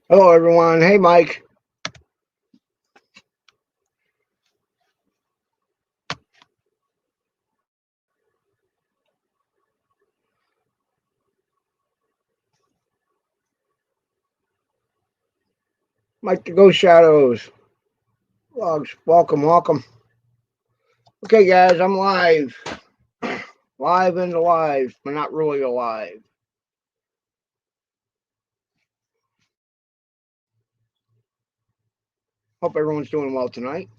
Hello, everyone. Hey, Mike. Mike the Ghost Shadows. Logs. Welcome, welcome. Okay, guys, I'm live. Live and alive, but not really alive. Hope everyone's doing well tonight.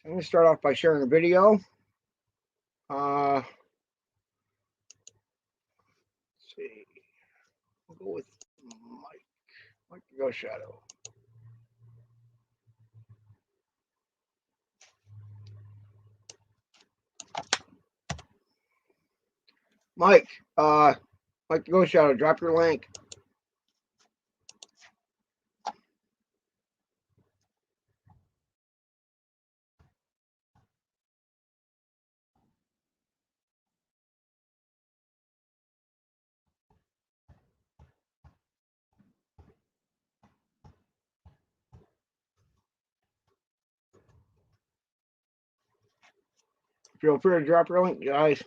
I'm going to start off by sharing a video. Let's see. I'll go with Mike the Ghost Shadow. Mike the Ghost Shadow, drop your link. Feel free to drop your link, guys.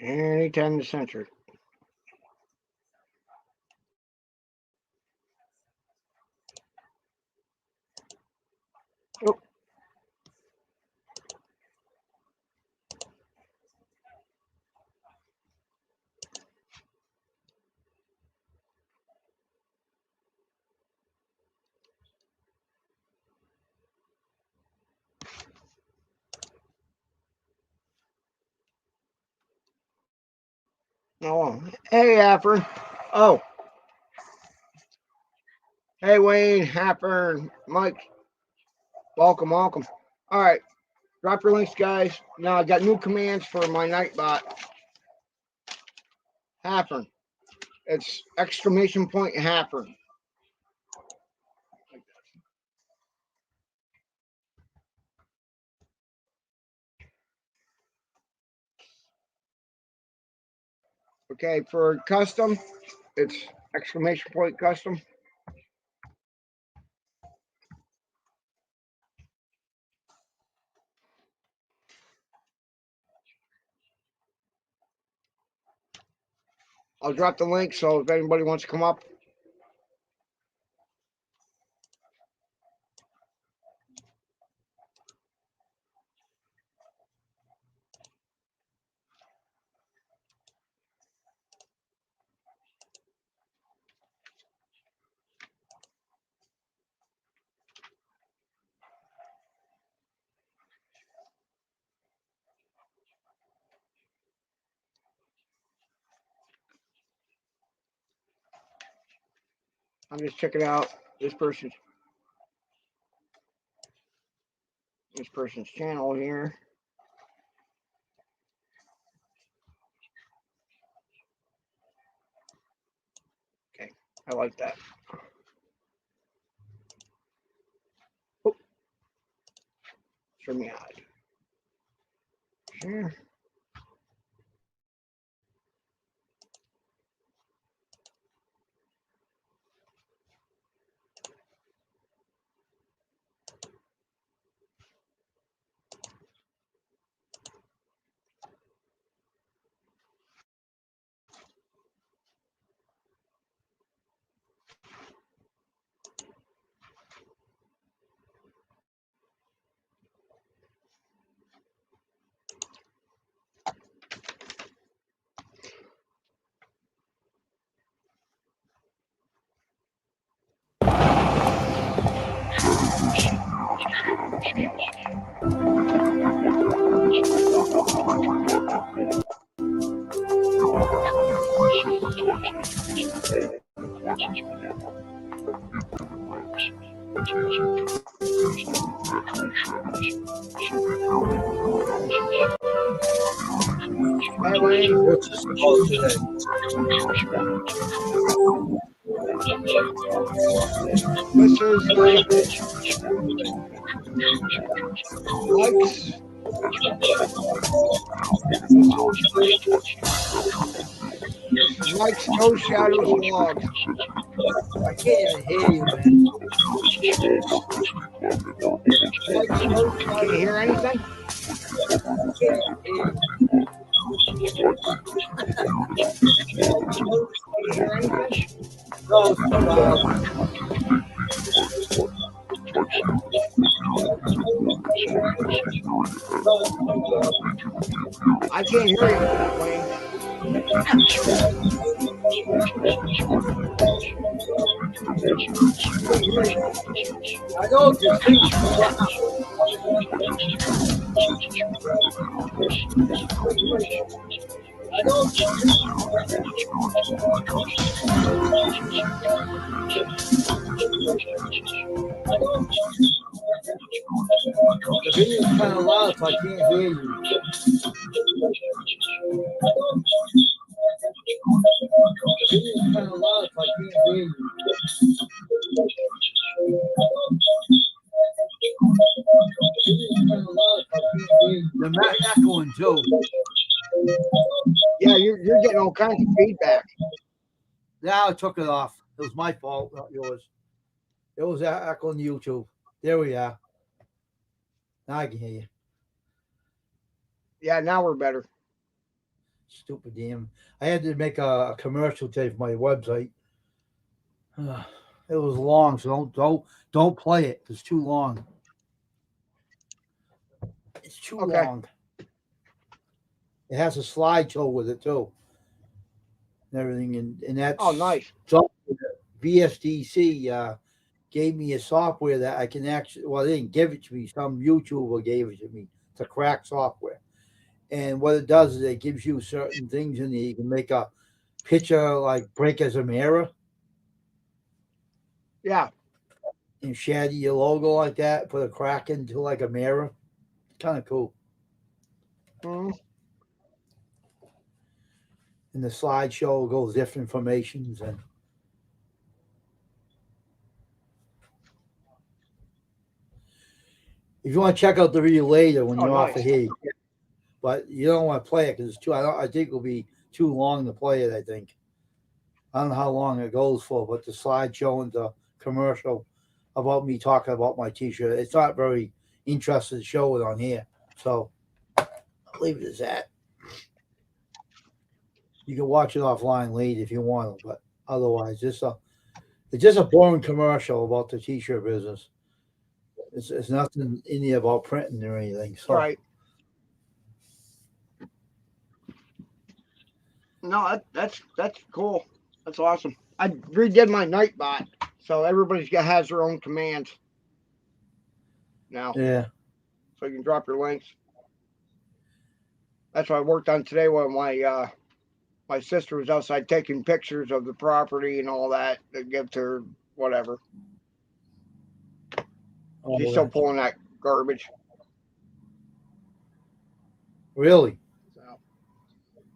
Anytime in the century. Oh. Oh, hey, Afern. Oh, hey, Wayne, Happer, Mike. Welcome, welcome. All right, drop your links, guys. Now I got new commands for my Nightbot. Happer. It's exclamation point Happer. Okay, for custom, it's exclamation point custom. I'll drop the link so if anybody wants to come up. I'm just checking out this person's channel here. I like that. Oh, show me hide. Share. Hey, Wayne. What's the score today? This is likes. Likes, no shadows, logs. I can't even hear you, man. Likes, no, can't hear anything. I can't even hear you. Can't hear anything. No, it's too loud. I can't hear you, Wayne. I know it's too loud. I know the video's kind of loud, so I can't hear you. The video's kind of loud, so I can't hear you. The Mac echoing too. Yeah, you're getting all kinds of feedback. Now I took it off. It was my fault, not yours. It was echoing YouTube. There we are. Now I can hear you. Yeah, now we're better. Stupid damn. I had to make a commercial today for my website. It was long, so don't play it. It's too long. It's too long. It has a slideshow with it too, and everything, and that's nice. VSDC gave me a software that I can actually. Well, they didn't give it to me. Some YouTuber gave it to me. It's a crack software, and what it does is it gives you certain things in there. You can make a picture like break as a mirror. Yeah. And shadow your logo like that, put a crack into like a mirror. It's kind of cool. Mm-hmm. And the slideshow goes different formations and if you want to check out the video later when you're off of here, but you don't want to play it because it's too. I think it'll be too long to play it. I don't know how long it goes for, but the slideshow and the commercial about me talking about my T-shirt, it's not very interesting to show it on here. So I'll leave it as that. You can watch it offline later if you want to, but otherwise, it's just a boring commercial about the T-shirt business. It's nothing in there about printing or anything. So. Right. No, that's cool. That's awesome. I redid my Nightbot, so everybody's has their own commands now. Yeah. So you can drop your links. That's what I worked on today when my sister was outside taking pictures of the property and all that to give to her, whatever. She's still pulling that garbage. Really? So,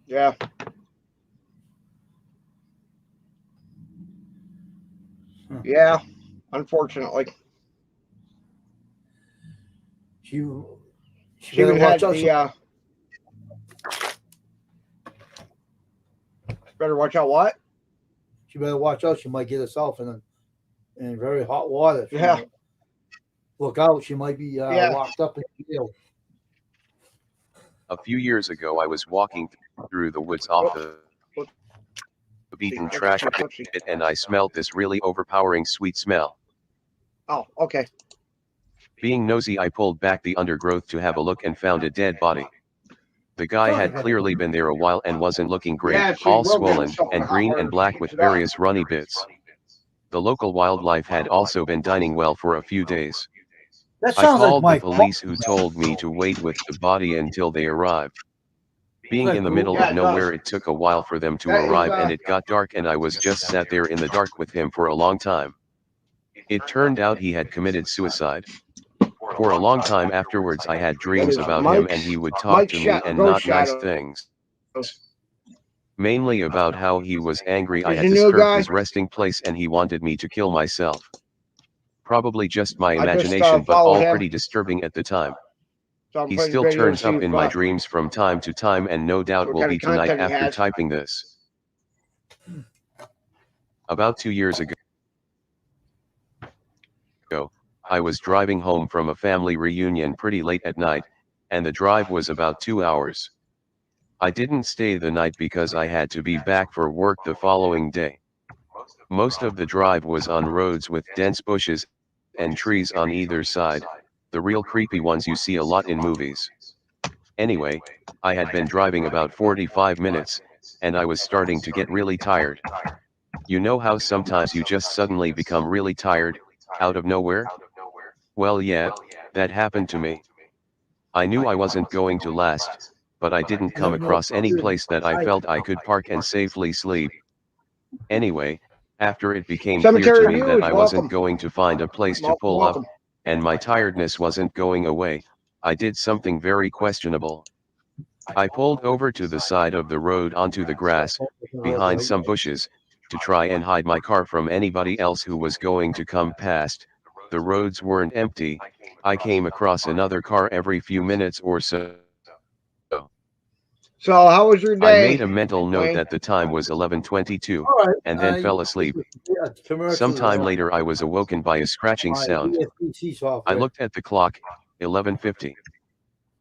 yeah. Yeah, unfortunately. She She better even had watch out. the better watch out what? She better watch out. She might get herself in very hot water. Yeah. Look out. She might be Yeah. locked up in jail. A few years ago, I was walking through the woods off the beaten track and I smelled this really overpowering sweet smell. Oh, okay. Being nosy, I pulled back the undergrowth to have a look and found a dead body. The guy had clearly been there a while and wasn't looking great, Yeah, so you all will get swollen yourself in and hot green water and to black fix with it up. various runny bits. The local wildlife had also been dining well for a few days. That I sounds like called the Mike. police, who told me to wait with the body until they arrived. Being in the middle Yeah, of it nowhere, does. it took a while for them to That is, arrive and it got dark and I was just sat there in the dark with him for a long time. It turned out he had committed suicide. For a long time afterwards I had dreams about him and he would talk to me and not nice things. Mainly about how he was angry I had disturbed his resting place and he wanted me to kill myself. Probably just my imagination, but all pretty disturbing at the time. So He still turns up in my dreams from time to time and no doubt will be tonight after typing this. About 2 years ago, I was driving home from a family reunion pretty late at night, and the drive was about 2 hours. I didn't stay the night because I had to be back for work the following day. Most of the drive was on roads with dense bushes and trees on either side, the real creepy ones you see a lot in movies. Anyway, I had been driving about 45 minutes, and I was starting to get really tired. You know how sometimes you just suddenly become really tired, out of nowhere? Well, yeah, that happened to me. I knew I wasn't going to last, but I didn't come across any place that I felt I could park and safely sleep. Anyway, after it became clear to me that I wasn't going to find a place to pull up, and my tiredness wasn't going away, I did something very questionable. I pulled over to the side of the road onto the grass, behind some bushes, to try and hide my car from anybody else who was going to come past. The roads weren't empty. I came across another car every few minutes or so. So how was your day? I made a mental note that the time was 11:22, and then fell asleep. Sometime later I was awoken by a scratching sound. I looked at the clock, 11:50.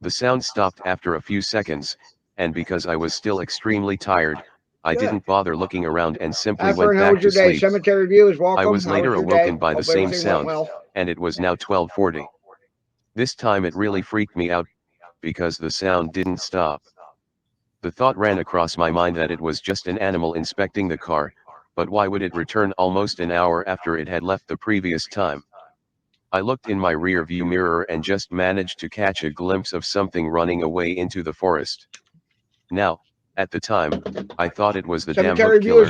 The sound stopped after a few seconds, and because I was still extremely tired, I didn't bother looking around and simply went back to sleep. Cemetery View is welcome. I was later awoken by the same sound, and it was now 12:40. This time it really freaked me out, because the sound didn't stop. The thought ran across my mind that it was just an animal inspecting the car, but why would it return almost an hour after it had left the previous time? I looked in my rear view mirror and just managed to catch a glimpse of something running away into the forest. Now, at the time, I thought it was the damn hook killer,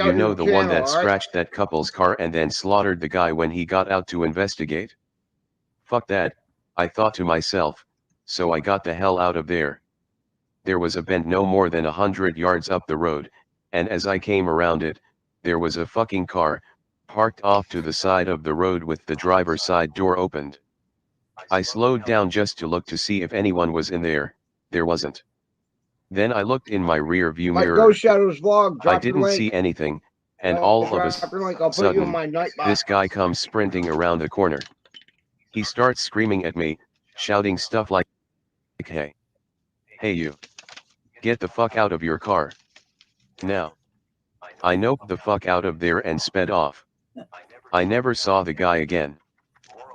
you know, the one that scratched that couple's car and then slaughtered the guy when he got out to investigate. Fuck that, I thought to myself, so I got the hell out of there. There was a bend no more than 100 yards up the road, and as I came around it, there was a fucking car, parked off to the side of the road with the driver's side door opened. I slowed down just to look to see if anyone was in there. There wasn't. Then I looked in my rear view mirror. I didn't see anything, and all of a sudden, this guy comes sprinting around the corner. He starts screaming at me, shouting stuff like, "Hey. Hey you. Get the fuck out of your car. Now." I noped the fuck out of there and sped off. I never saw the guy again.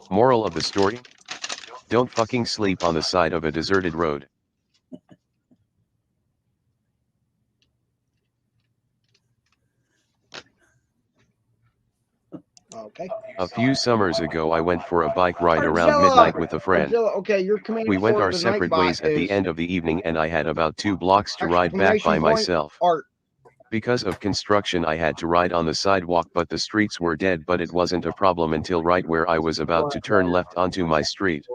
Moral of the story? Don't fucking sleep on the side of a deserted road. Okay. A few summers ago I went for a bike ride around midnight with a friend. We went our separate ways at the end of the evening and I had about 2 blocks to ride back by myself. Because of construction I had to ride on the sidewalk, but the streets were dead, but it wasn't a problem until right where I was about to turn left onto my street.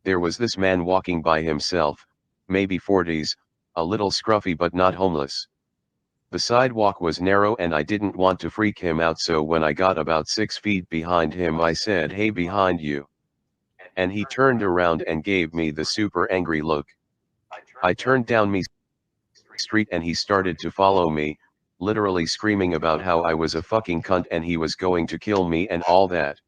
There was this man walking by himself, maybe 40s, a little scruffy but not homeless. The sidewalk was narrow and I didn't want to freak him out, so when I got about 6 feet behind him I said, "Hey, behind you." And he turned around and gave me the super angry look. I turned down me street and he started to follow me, literally screaming about how I was a fucking cunt and he was going to kill me and all that.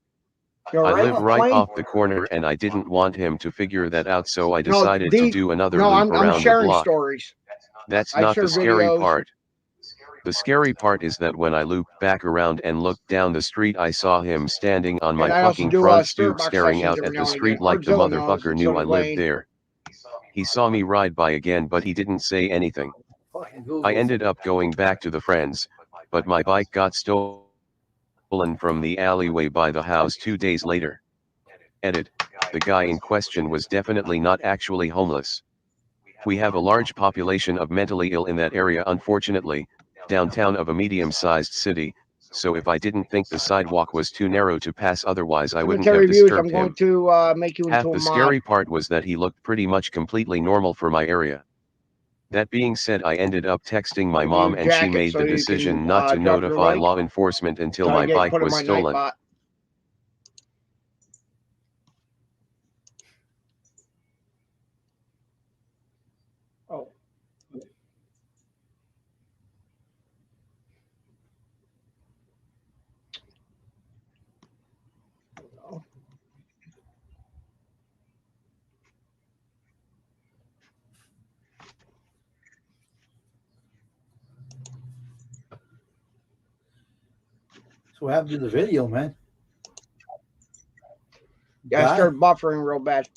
You're I right, live right Wayne? off the corner and I didn't want him to figure that out, so I No, decided to do another no, loop I'm around the sharing block. stories. That's I not share the scary videos. part. The scary part is that when I looped back around and looked down the street, I saw him standing on my And I also fucking do front spirit stoop box staring sessions out every at now the and again. street like the Artzilla knows, motherfucker and knew so I does lived Wayne. there. He saw me ride by again, but he didn't say anything. Fucking I Google. ended up going back to the friends, but my bike got stolen from the alleyway by the house 2 days later. Edit. The guy in question was definitely not actually homeless. We have a large population of mentally ill in that area, unfortunately, downtown of a medium-sized city, so if I didn't think the sidewalk was too narrow to pass, otherwise I wouldn't have Cemetery Views, I'm disturbed going him. to make you Half into a the mod. scary part was that he looked pretty much completely normal for my area. That being said, I ended up texting my mom and she made the decision not to notify law enforcement until my bike was stolen. Oh. So what happened to the video, man? Yeah, I started buffering real bad.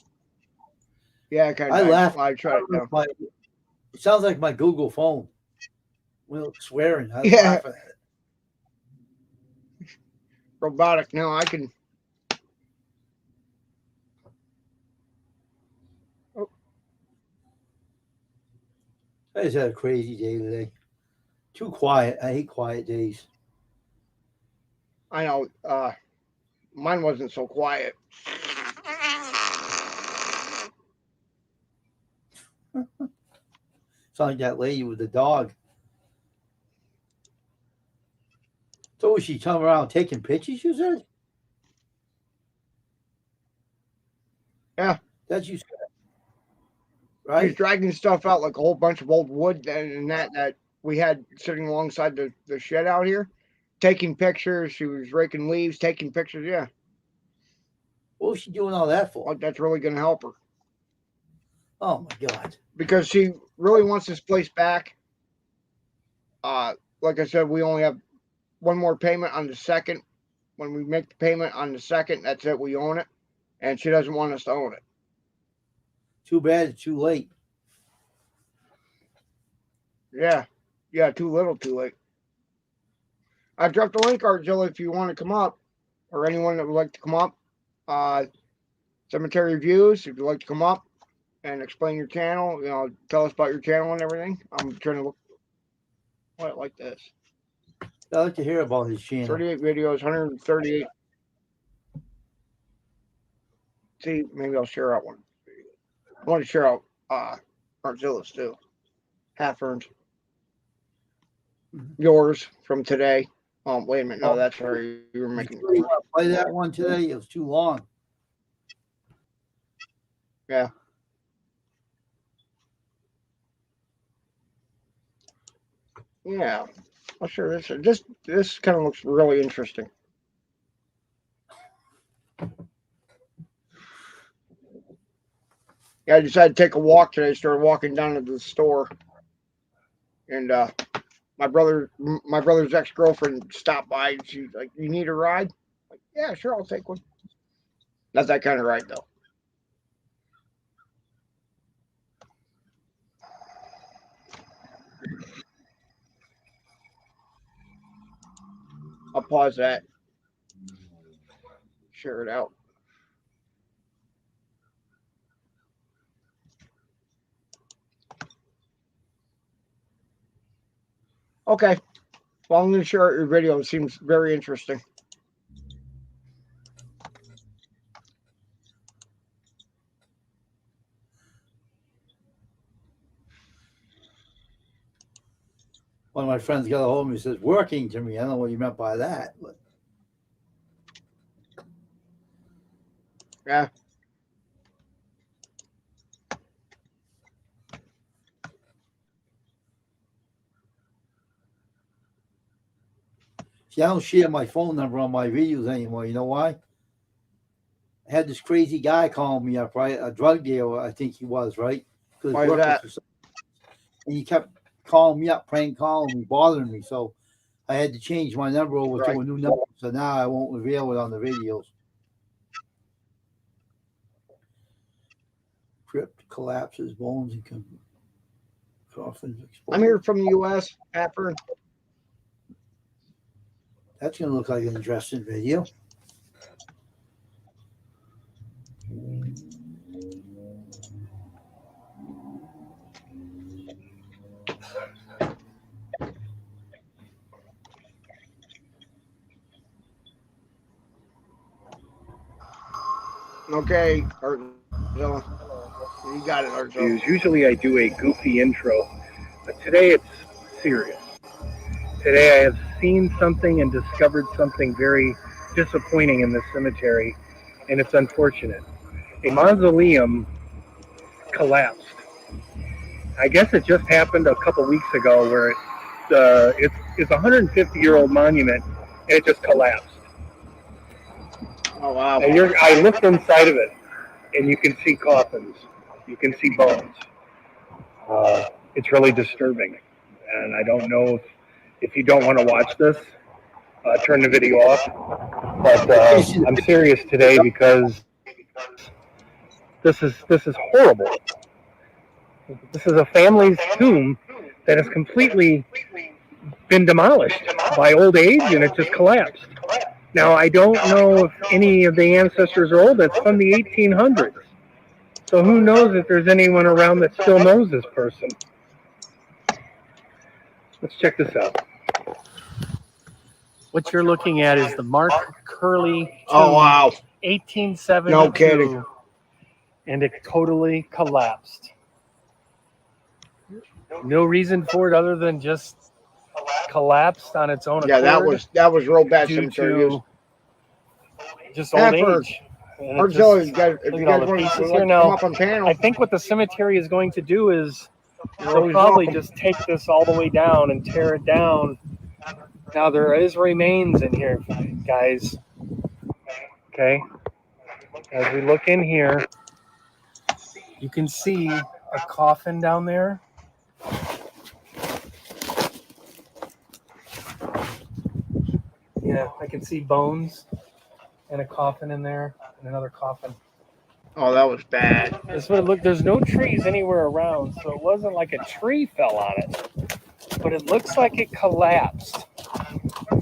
Yeah, I laughed. I tried it down. It sounds like my Google phone. Well, swearing. I was Yeah. laughing at it. Robotic. Now I can. Oh. I just had a crazy day today. Too quiet. I hate quiet days. I know. Mine wasn't so quiet. Sound like that lady with the dog. So was she coming around taking pictures, you said? Yeah. That you said. Right? She's dragging stuff out like a whole bunch of old wood and that we had sitting alongside the shed out here. Taking pictures. She was raking leaves, taking pictures. Yeah. What was she doing all that for? Like that's really going to help her. Oh my God. Because she really wants this place back. Like I said, we only have one more payment on the second. When we make the payment on the second, that's it. We own it. And she doesn't want us to own it. Too bad it's too late. Yeah. Yeah, too little, too late. I dropped a link, Artzilla, if you want to come up, or anyone that would like to come up. Cemetery Views, if you'd like to come up and explain your channel, tell us about your channel and everything. I'm trying to look like this. I'd like to hear about his channel. 38 videos, 138. See, maybe I'll share out one. I want to share out Artzilla's too. Half earned. Yours from today. Wait a minute. No, that's where you were making. You want to play that one today? It was too long. Yeah. Yeah. I'll share this. This kind of looks really interesting. Yeah, I decided to take a walk today. Started walking down to the store, and my brother's ex-girlfriend stopped by. And she's like, "You need a ride?" I'm like, yeah, sure, I'll take one. Not that kind of ride though. I'll pause that. Share it out. Okay. Well, I'm going to share out your video. It seems very interesting. one of my friends got a hold of me and says, working to me. I don't know what you meant by that. But Yeah. see, I don't share my phone number on my videos anymore. You know why? I had this crazy guy calling me up, right? A drug dealer, I think he was, right? Why is that? And he kept calling me up, prank calling me, bothering me. So I had to change my number over to a new number. So now I won't reveal it on the videos. Crypt collapses, bones and coffins explode. I'm here from the U.S. After. That's going to look like an interesting video. Okay, Artzilla. You got it, Artzilla. Usually I do a goofy intro, but today it's serious. Today I have seen something and discovered something very disappointing in this cemetery, and it's unfortunate. A mausoleum collapsed. I guess it just happened a couple weeks ago where it's a 150-year-old monument, and it just collapsed. Oh, wow. And I looked inside of it, and you can see coffins. You can see bones. It's really disturbing. And I don't know if you don't want to watch this, turn the video off. But I'm serious today because this is horrible. This is a family's tomb that has completely been demolished by old age, and it just collapsed. Now, I don't know if any of the ancestors are old. That's from the 1800s. So who knows if there's anyone around that still knows this person. Let's check this out. What you're looking at is the Mark Curley tomb, Oh, wow. 1872. No kidding. And it totally collapsed. No reason for it other than just collapsed on its own accord. Yeah, that was real bad due cemetery. to just old age. And it Artzilla, just- you guys, if look you at all guys the want pieces to here come now. up on panel, I think what the cemetery is going to do is you're they'll always probably welcome. just take this all the way down and tear it down. Now there is remains in here, guys. Okay. As we look in here, you can see a coffin down there. Yeah, I can see bones and a coffin in there and another coffin. Oh, that was bad. That's what it looked. There's no trees anywhere around, so it wasn't like a tree fell on it, but it looks like it collapsed.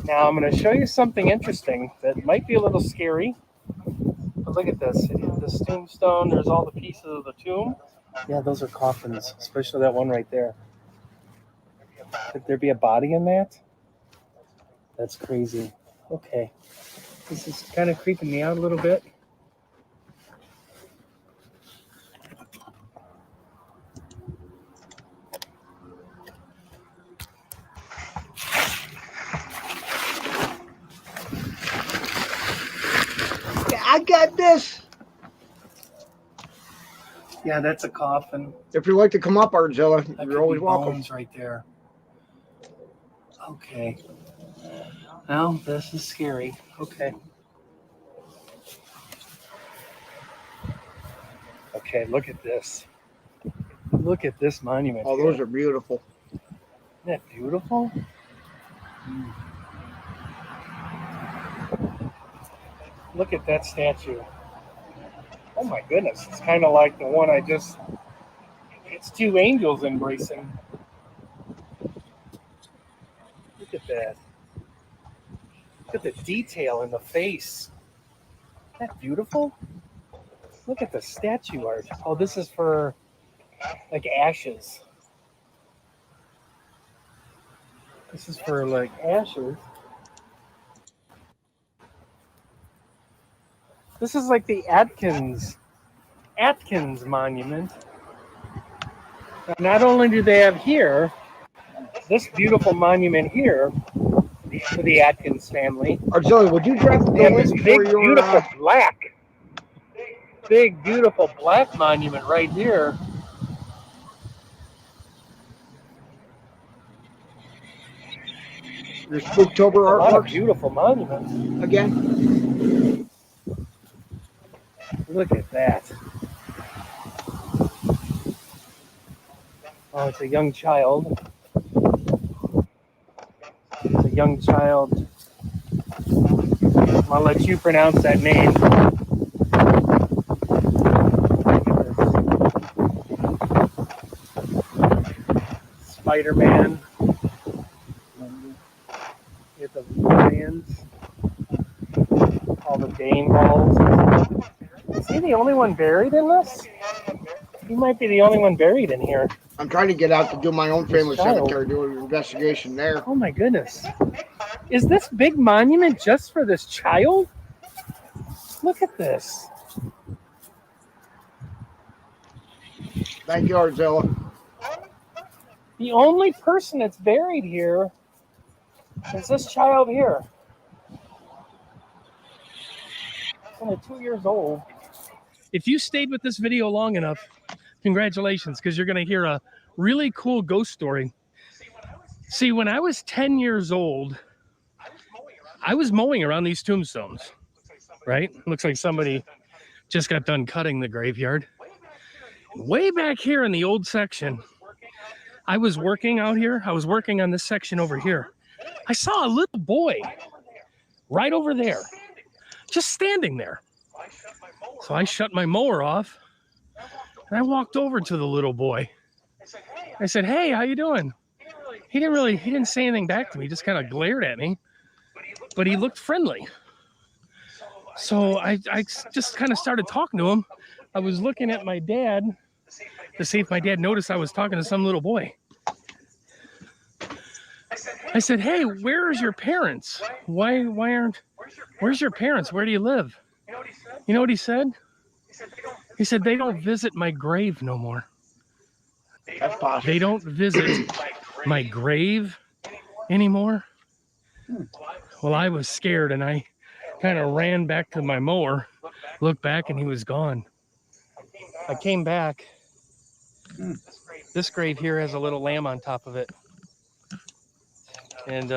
Now I'm going to show you something interesting that might be a little scary. But look at this. This tombstone. There's all the pieces of the tomb. Yeah, those are coffins, especially that one right there. Could there be a body in that? That's crazy. Okay, this is kind of creeping me out a little bit. Yeah, I got this. Yeah, that's a coffin. If you'd like to come up, Artzilla, That could you're always be welcome. bones right there. Okay. Well, this is scary. Okay. Okay, look at this. Look at this monument. Oh, those are beautiful. Isn't that beautiful? Look at that statue. Oh my goodness, it's kind of like the one it's two angels embracing. Look at that. Look at the detail in the face. Isn't that beautiful? Look at the statue art. Oh, this is for like ashes. This is for like ashes. This is like the Atkins monument. Now, not only do they have here, this beautiful monument here to the Atkins family. Auxiliary, would you drop the They have this link big, for your beautiful big, beautiful black monument right here. your Spooktober A lot of artworks beautiful monuments. again? Look at that. Oh, it's a young child. It's a young child. I'll let you pronounce that name. Spider-Man. Get the lions. All the Dane balls. Is he the only one buried in this? He might be the only one buried in here. I'm trying to get out to do my own family Child. cemetery, do an investigation there. Oh my goodness. Is this big monument just for this child? Look at this. Thank you, Arzilla. The only person that's buried here is this child here. He's only 2 years old. If you stayed with this video long enough, congratulations, because you're going to hear a really cool ghost story. See, when I was 10 years old, I was mowing around these tombstones, right? Looks like somebody just got done cutting the graveyard. Way back here in the old section, I was working out here. I was working on this section over here. I saw a little boy right over there, just standing there. So I shut my mower off and I walked over to the little boy. I said, "Hey, how you doing?" He didn't say anything back to me, just kind of glared at me, but he looked friendly. So I just kind of started talking to him. I was looking at my dad to see if my dad noticed I was talking to some little boy. I said, "Hey, where's your parents? Where's your parents? Where do you live?" You know what he said? He said, "They don't visit my grave no more." That's possible. They don't visit my grave anymore. Well, I was scared and I kind of ran back to my mower, looked back, and he was gone. I came back. This grave here has a little lamb on top of it. And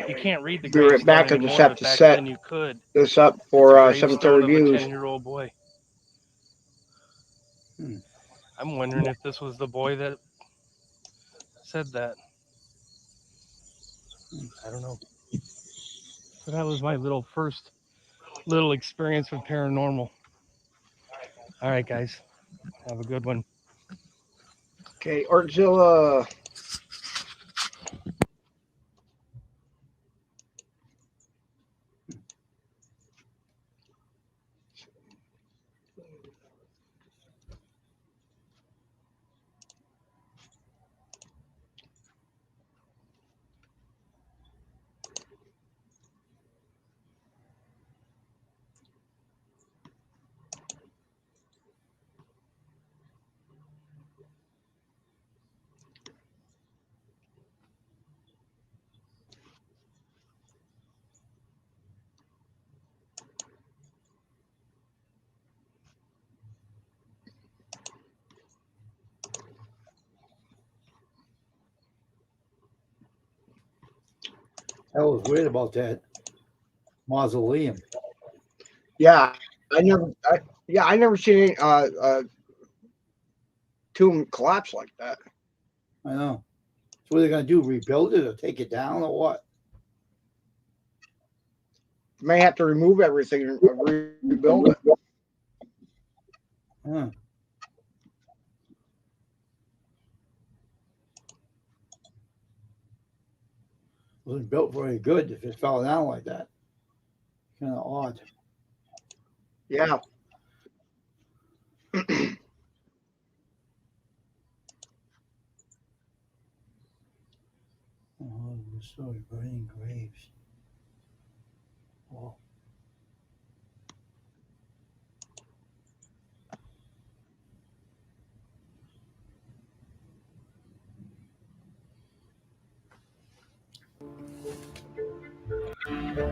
you can't read the Be right gravestone back. I anymore, just have but to back set then you could. this up It's for a cemetery gravestone of a views. 10-year-old boy. I'm wondering if this was the boy that said that. I don't know. So that was my first little experience with paranormal. All right, guys. Have a good one. Okay, Artzilla. I was weird about that mausoleum. Yeah, I never seen any tomb collapse like that. I know. So what are they going to do? Rebuild it or take it down or what? May have to remove everything and rebuild it. Huh. Wasn't built very good if it fell down like that. Kind of odd. Yeah. Oh, sorry, burning graves. Oh. Well,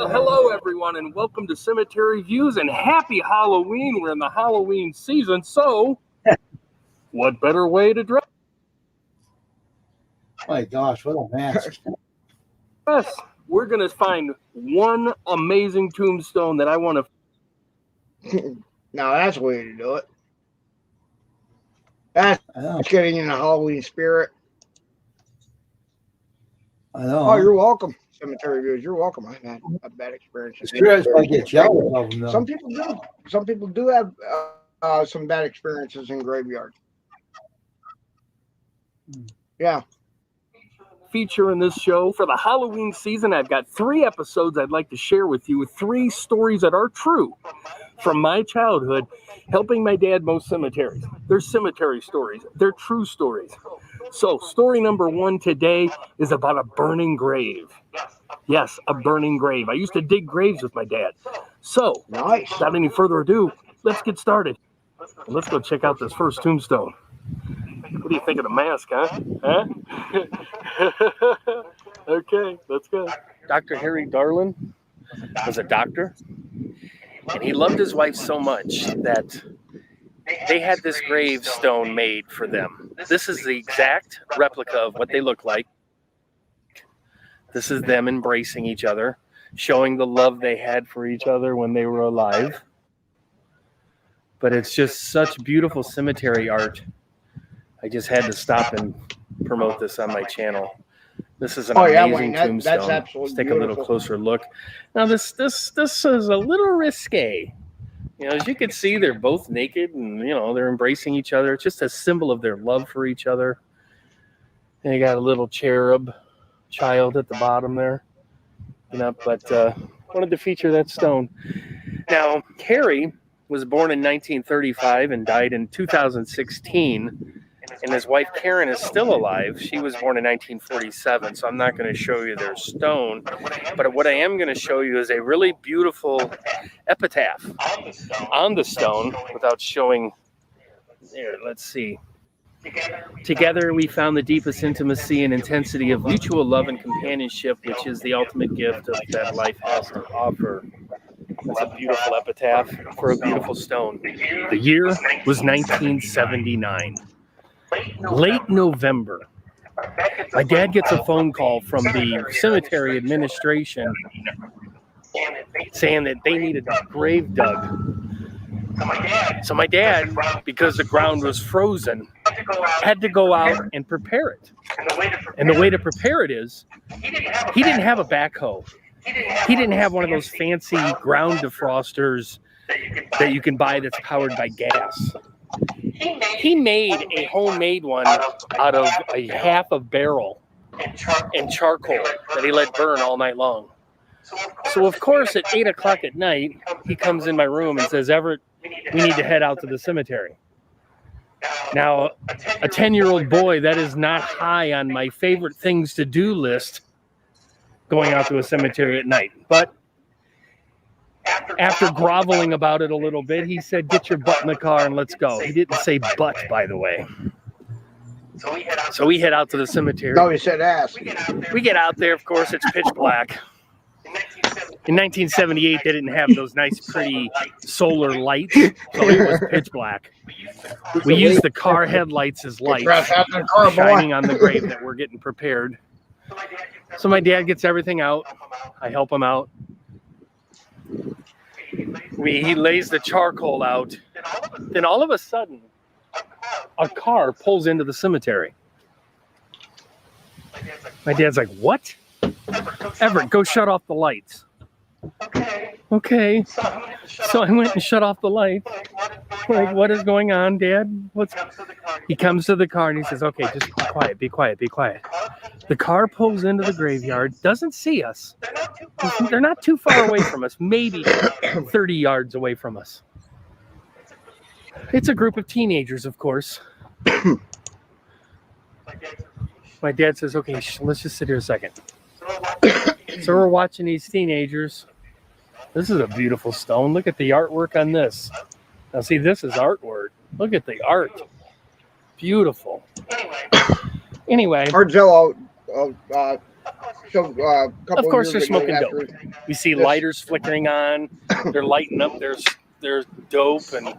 hello everyone, and welcome to Cemetery Views, and happy Halloween. We're in the Halloween season, so what better way to dress? My gosh, what a match. We're going to find one amazing tombstone that I want to... Now that's the way to do it. That's I know. getting in the Halloween spirit. I know. Oh, you're welcome, Cemetery Views. You're welcome. I've had a bad experience. Sure, I get jealous of them, though. Some people do. Some people do have some bad experiences in graveyards. Yeah. Feature in this show for the Halloween season. I've got 3 episodes I'd like to share with you, with 3 stories that are true from my childhood, helping my dad mow cemeteries. They're cemetery stories. They're true stories. So story number 1 today is about a burning grave. Yes, a burning grave. I used to dig graves with my dad. So, Nice. without any further ado, let's get started. Let's go check out this first tombstone. What do you think of the mask, huh? Okay, let's go. Dr. Harry Darlin was a doctor, and he loved his wife so much that they had this gravestone made for them. This is the exact replica of what they look like. This is them embracing each other, showing the love they had for each other when they were alive. But it's just such beautiful cemetery art. I just had to stop and promote this on my channel. This is an amazing Wayne, tombstone. that's absolutely Let's take a little beautiful. closer look. Now this is a little risque. You know, as you can see, they're both naked and they're embracing each other. It's just a symbol of their love for each other. And you got a little cherub child at the bottom there. But wanted to feature that stone. Now, Harry was born in 1935 and died in 2016. And his wife Karen is still alive. She was born in 1947, so I'm not going to show you their stone. But what I am going to show you is a really beautiful epitaph on the stone without showing. Here, let's see. Together we found the deepest intimacy and intensity of mutual love and companionship, which is the ultimate gift that life has to offer. That's a beautiful epitaph for a beautiful stone. The year was 1979. Late November. My dad gets a phone call from the cemetery administration saying that they needed a grave dug. So my dad, because the ground was frozen, had to go out and prepare it. And the way to prepare it is, he didn't have a backhoe. He didn't have one of those fancy ground defrosters that you can buy that's powered by gas. He made a homemade one out of a half a barrel and charcoal that he let burn all night long. So of course at 8 o'clock at night, he comes in my room and says, "Everett, we need to head out to the cemetery." Now, a 10-year-old boy, that is not high on my favorite things to do list, going out to a cemetery at night. But after groveling about it a little bit, he said, "Get your butt in the car and let's go." He didn't say butt, by the way. So we head out to the cemetery. No, he said ass. We get out there, of course, it's pitch black. In 1978, they didn't have those nice, pretty solar lights, so it was pitch black. We used the car headlights as lights, shining on the grave that we're getting prepared. So my dad gets everything out. I help him out. He lays the charcoal out. Then all of a sudden, a car pulls into the cemetery. My dad's like, "What? Everett, go shut off the lights." Okay. So I went and shut off the lights. Like, what is going on, Dad? He comes to the car and he says, "Okay, just be quiet, be quiet, be quiet." The car pulls into the graveyard, doesn't see us. They're not too far away from us, maybe 30 yards away from us. It's a group of teenagers, of course. My dad says, "Okay, let's just sit here a second." So we're watching these teenagers. This is a beautiful stone. Look at the artwork on this. Now see, this is artwork. Look at the art. Beautiful. Anyway. Argillo couple Of course, they're years ago smoking after- dope. We see Yes. lighters flickering on. They're lighting up their dope and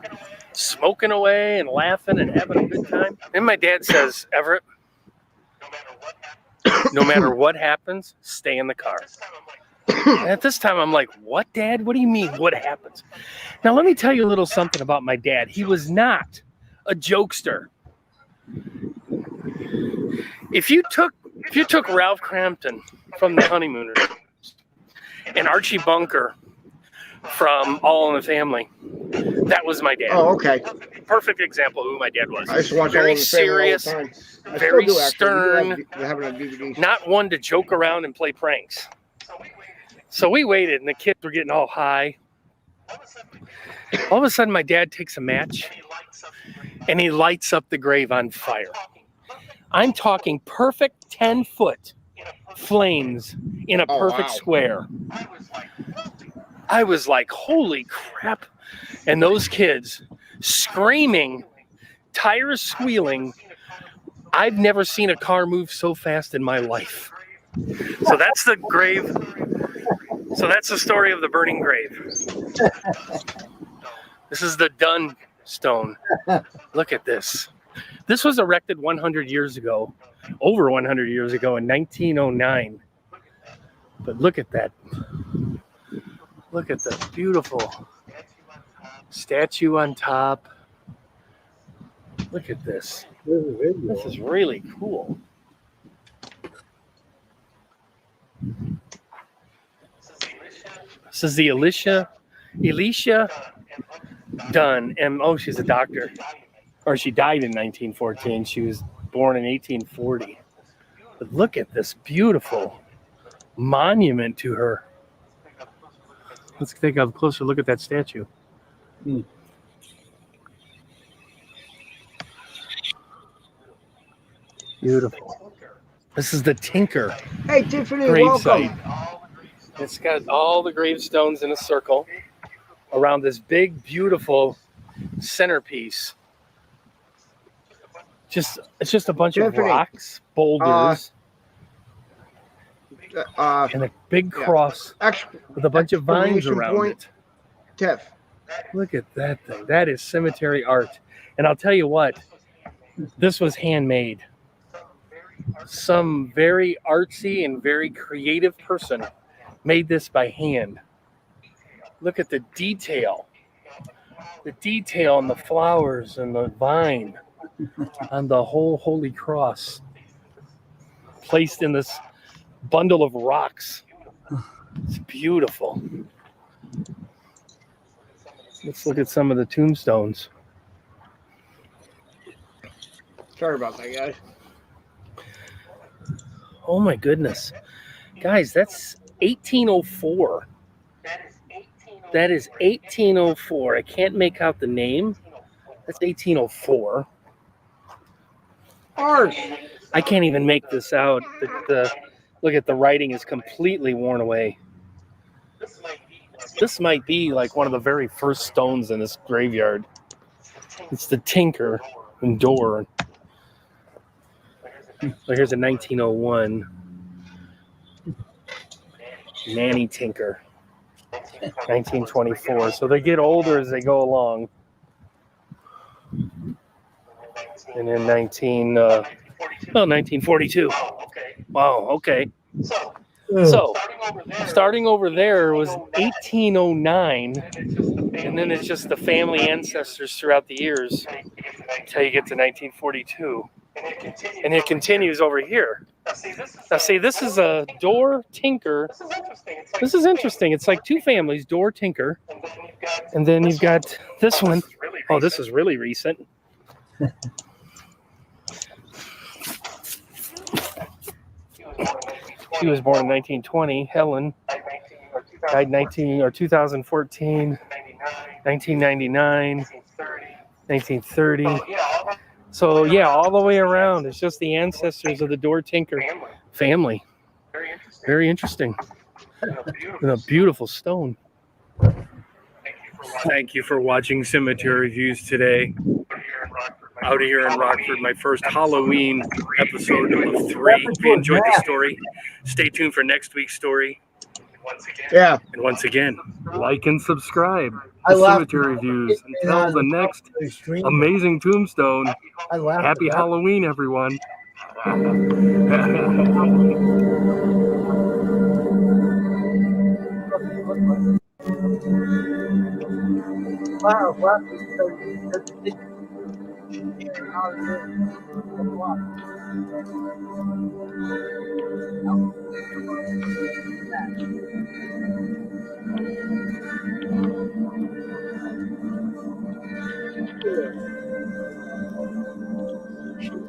smoking away and laughing and having a good time. And my dad says, Everett, no matter what happens, stay in the car. And at this time, I'm like, what, Dad? What do you mean, what happens? Now, let me tell you a little something about my dad. He was not a jokester. If you took Ralph Crampton from The Honeymooners and Archie Bunker from All in the Family, that was my dad. Oh, okay. Perfect example of who my dad was. I used to watch Very All in the Family all the serious, time. I very still do, actually. stern. We do have it on DVD. Not one to joke around and play pranks. So we waited, and the kids were getting all high. All of a sudden, my dad takes a match, and he lights up the grave on fire. I'm talking perfect 10-foot flames in a perfect wow. square. I was like, holy crap. And those kids screaming, tires squealing. I've never seen a car move so fast in my life. So that's the grave. So that's the story of the burning grave. This is the Dunn stone. Look at this. This was erected 100 years ago, over 100 years ago in 1909. But look at that. Look at the beautiful statue on top. Look at this. This is really cool. This is the Elisha Dunn. And oh, she's a doctor. Or she died in 1914. She was born in 1840. But look at this beautiful monument to her. Let's take a closer look at that statue. Beautiful. This is the Tinker Hey, Tiffany, gravesite. welcome. It's got all the gravestones in a circle around this big, beautiful centerpiece. It's just a bunch of Tiffany, rocks, boulders, Uh, and a big cross with a bunch of vines exclamation around point. it. Tiff. Look at that thing. That is cemetery art. And I'll tell you what, this was handmade. Some very artsy and very creative person made this by hand. Look at the detail. The detail on the flowers and the vine on the whole Holy Cross placed in this bundle of rocks. It's beautiful. Let's look at some of the tombstones. Sorry about that, guys. Oh my goodness. Guys, that's 1804. That is 1804. I can't make out the name. That's 1804. Ours. I can't even make this out. Look at the writing is completely worn away. This might be like one of the very first stones in this graveyard. It's the Tinker and door. So here's a 1901 Nanny Tinker. 1924. So they get older as they go along. And in 1942. Wow, okay. So, starting over there was 1809, and then it's just the family ancestors throughout the years until you get to 1942. And it continues over here. Now, see, this is a door Tinker. This is interesting. It's like two families, door Tinker. And then you've got this one. Oh, this is really recent. She was born in 1920. Helen died 2014, 1999, 1930. So yeah, all the way around, it's just the ancestors of the door Tinker family. Very interesting. And a beautiful stone. Thank you for watching Cemetery Views today. out of here in Rockford. My first Halloween episode of 3. If you enjoyed the story, stay tuned for next week's story. Yeah. And once again, like and subscribe I to laughed Cemetery Reviews. Until the next amazing tombstone, happy Halloween, everyone.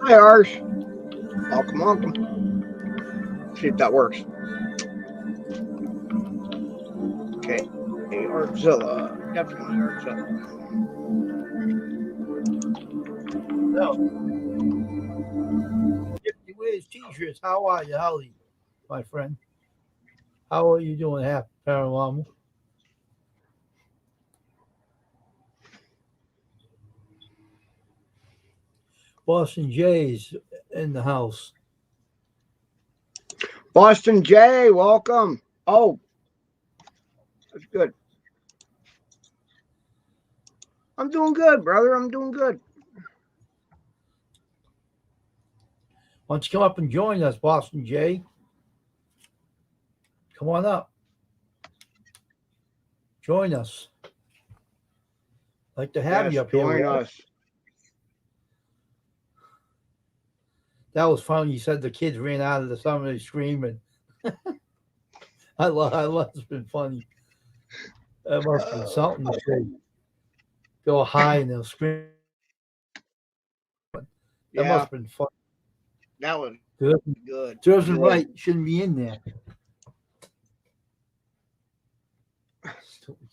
Hi, Arsh. Welcome. See if that works. Okay. Hey, Artzilla. Definitely Artzilla. He wears t-shirts. How are you, Holly, my friend? How are you doing, Happy Paranormal? Boston Jay's in the house. Boston Jay, welcome. Oh, that's good. I'm doing good, brother. I'm doing good. Why don't you come up and join us, Boston Jay? Come on up. Join us. Like to have you up here. Join us. That was fun. You said the kids ran out of the summer screaming. I love it's been funny. That must have been something to say. Go high and they'll scream. That must have been fun. That was good. Serves him good. Right. Shouldn't be in there.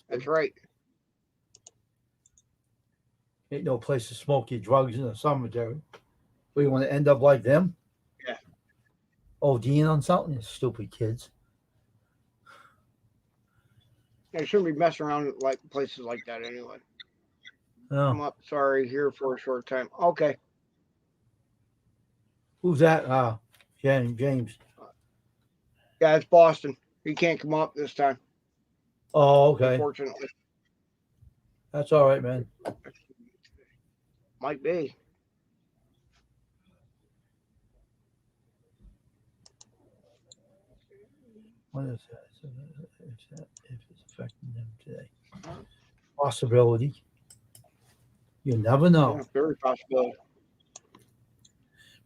That's right. Ain't no place to smoke your drugs in the cemetery. What, you want to end up like them? Yeah. ODing on something? Stupid kids. I shouldn't be messing around like places like that anyway. No. I'm up. Sorry, here for a short time. Okay. Who's that? James. Yeah, it's Boston. He can't come up this time. Oh, okay. Unfortunately. That's all right, man. Might be. What is that? If it's affecting them today. Possibility. You never know. Yeah, very possible.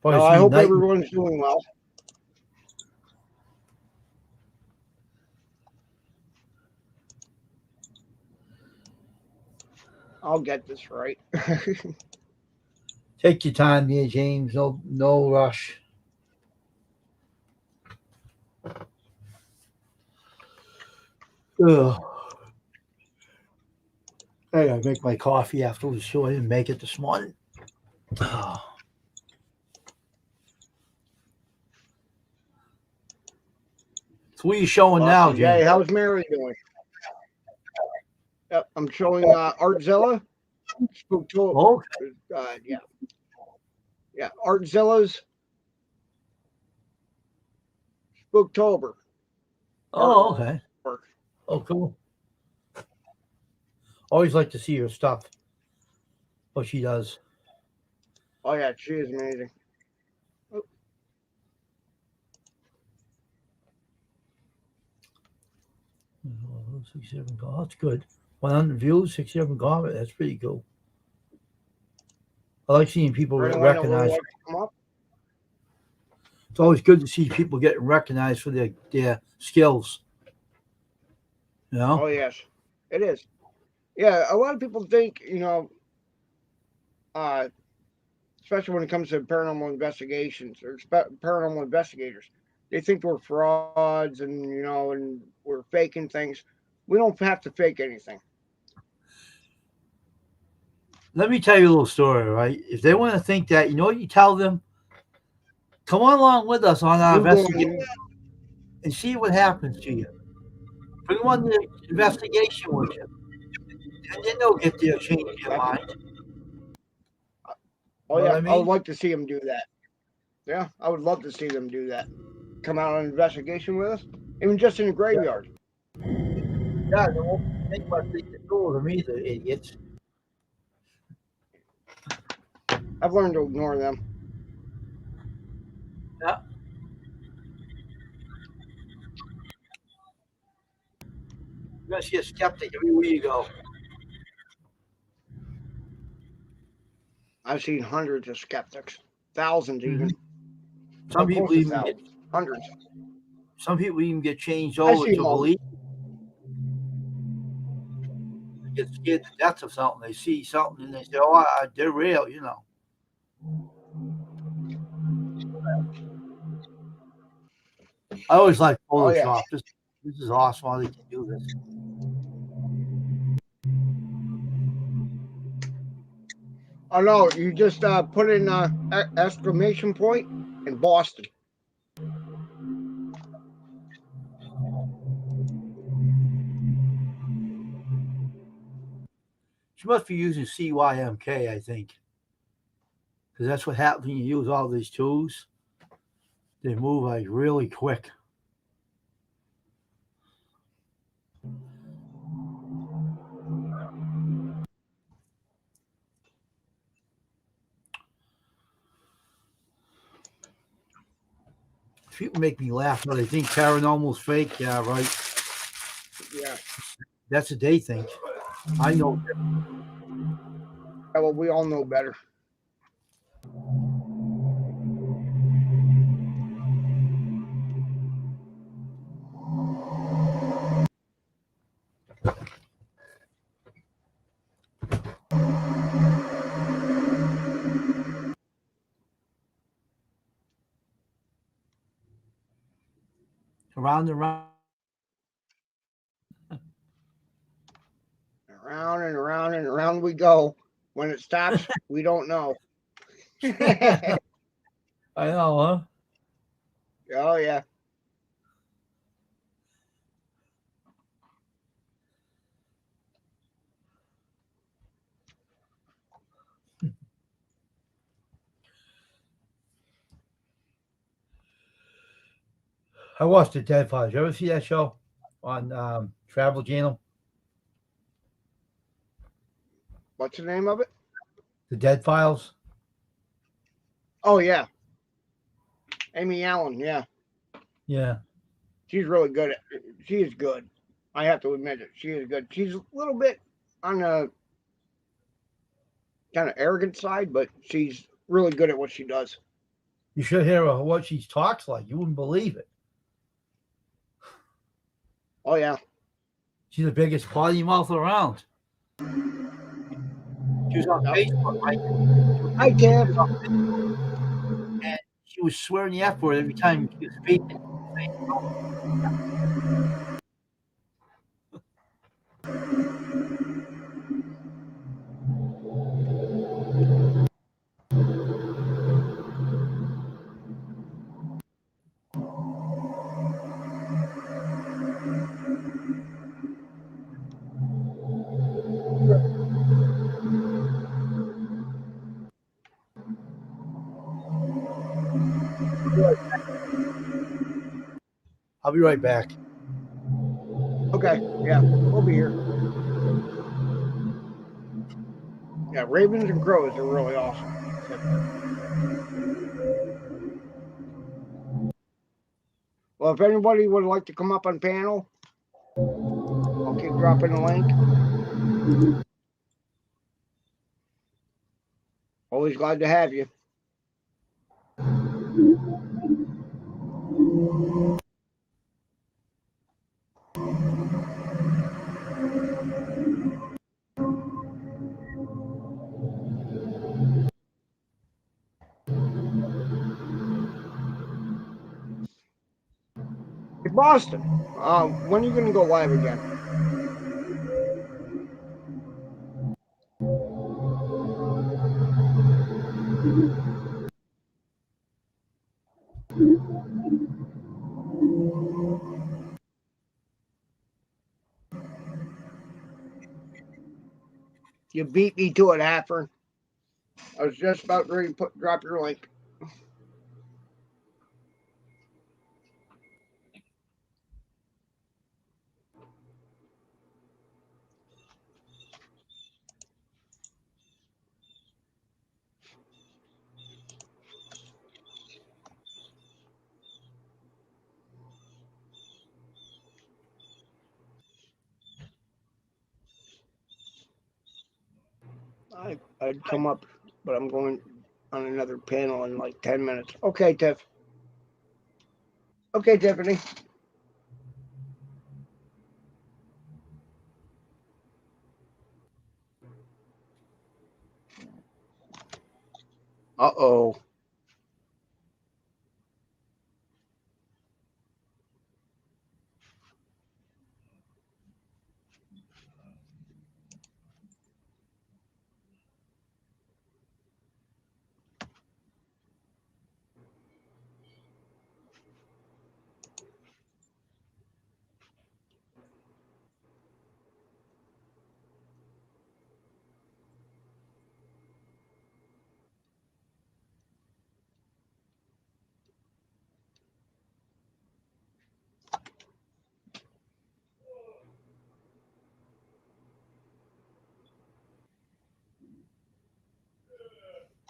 Probably No, I hope night- everyone's doing well. I'll get this right. Take your time here, James. No rush. Ugh. I gotta make my coffee afterwards, so I didn't make it this morning. So what are you showing now, Boston James? Jay, how's Mary doing? Yep, I'm showing Artzilla. Spooktober. Oh, Yeah, Artzilla's Spooktober. oh, okay. Oh, cool. Always like to see her stuff. What she does. Oh yeah, she is amazing. Oh. Oh, 67 that's good. 100 views, 67 comment. That's pretty cool. I like seeing people recognized. It's always good to see people getting recognized for their skills. You know? Oh yes, it is. Yeah, a lot of people think, especially when it comes to paranormal investigations or paranormal investigators, they think we're frauds and and we're faking things. We don't have to fake anything. Let me tell you a little story, right? If they want to think that, you know what you tell them? Come on along with us on our investigation and see what happens to you. Bring them on the investigation with you. And then they'll get there, change their mind. Oh Know yeah, what I I mean? would like to see them do that. Yeah, I would love to see them do that. Come out on an investigation with us, even just in the graveyard. Yeah, they won't think what they can do with them either, idiots. I've learned to ignore them. Yeah. You're gonna see a skeptic everywhere you go. I've seen hundreds of skeptics, thousands even. Some Oh, people close to even get thousands, hundreds. some people even get changed I over see to them all. believe. They get scared to death of something. They see something and they say, "Oh, they're real," you know. I always like Oh yeah. Photoshop. This is awesome how they can do this. Oh no, you just put in exclamation point in Boston. She must be using CYMK, I think, because that's what happens when you use all these tools. They move like really quick. People make me laugh when they think paranormal's fake. Yeah, right. Yeah. That's what they think. I know. Yeah, well, we all know better. Around and around. Around and around and around we go. When it stops, we don't know. I know, huh? Oh yeah. I watched the Dead Files. You ever see that show on Travel Channel? What's the name of it? The Dead Files. Oh yeah. Amy Allen. Yeah, Yeah. she's really good at. She is good. I have to admit it. She is good. She's a little bit on the kind of arrogant side, but she's really good at what she does. You should hear what she talks like. You wouldn't believe it. Oh yeah. She's the biggest potty mouth around. She was on Facebook, right? Hi, Kev. And she was swearing the F word every time she was speaking. I'll be right back. Okay. Yeah, we'll be here. Yeah, ravens and crows are really awesome. Well, if anybody would like to come up on panel, I'll keep dropping the link. Always glad to have you. Hey, Boston, when are you going to go live again? You beat me to it, Haffer. I was just about ready to drop your link. I'd come up, but I'm going on another panel in like 10 minutes. Okay, Tiff. Okay, Tiffany. Uh-oh.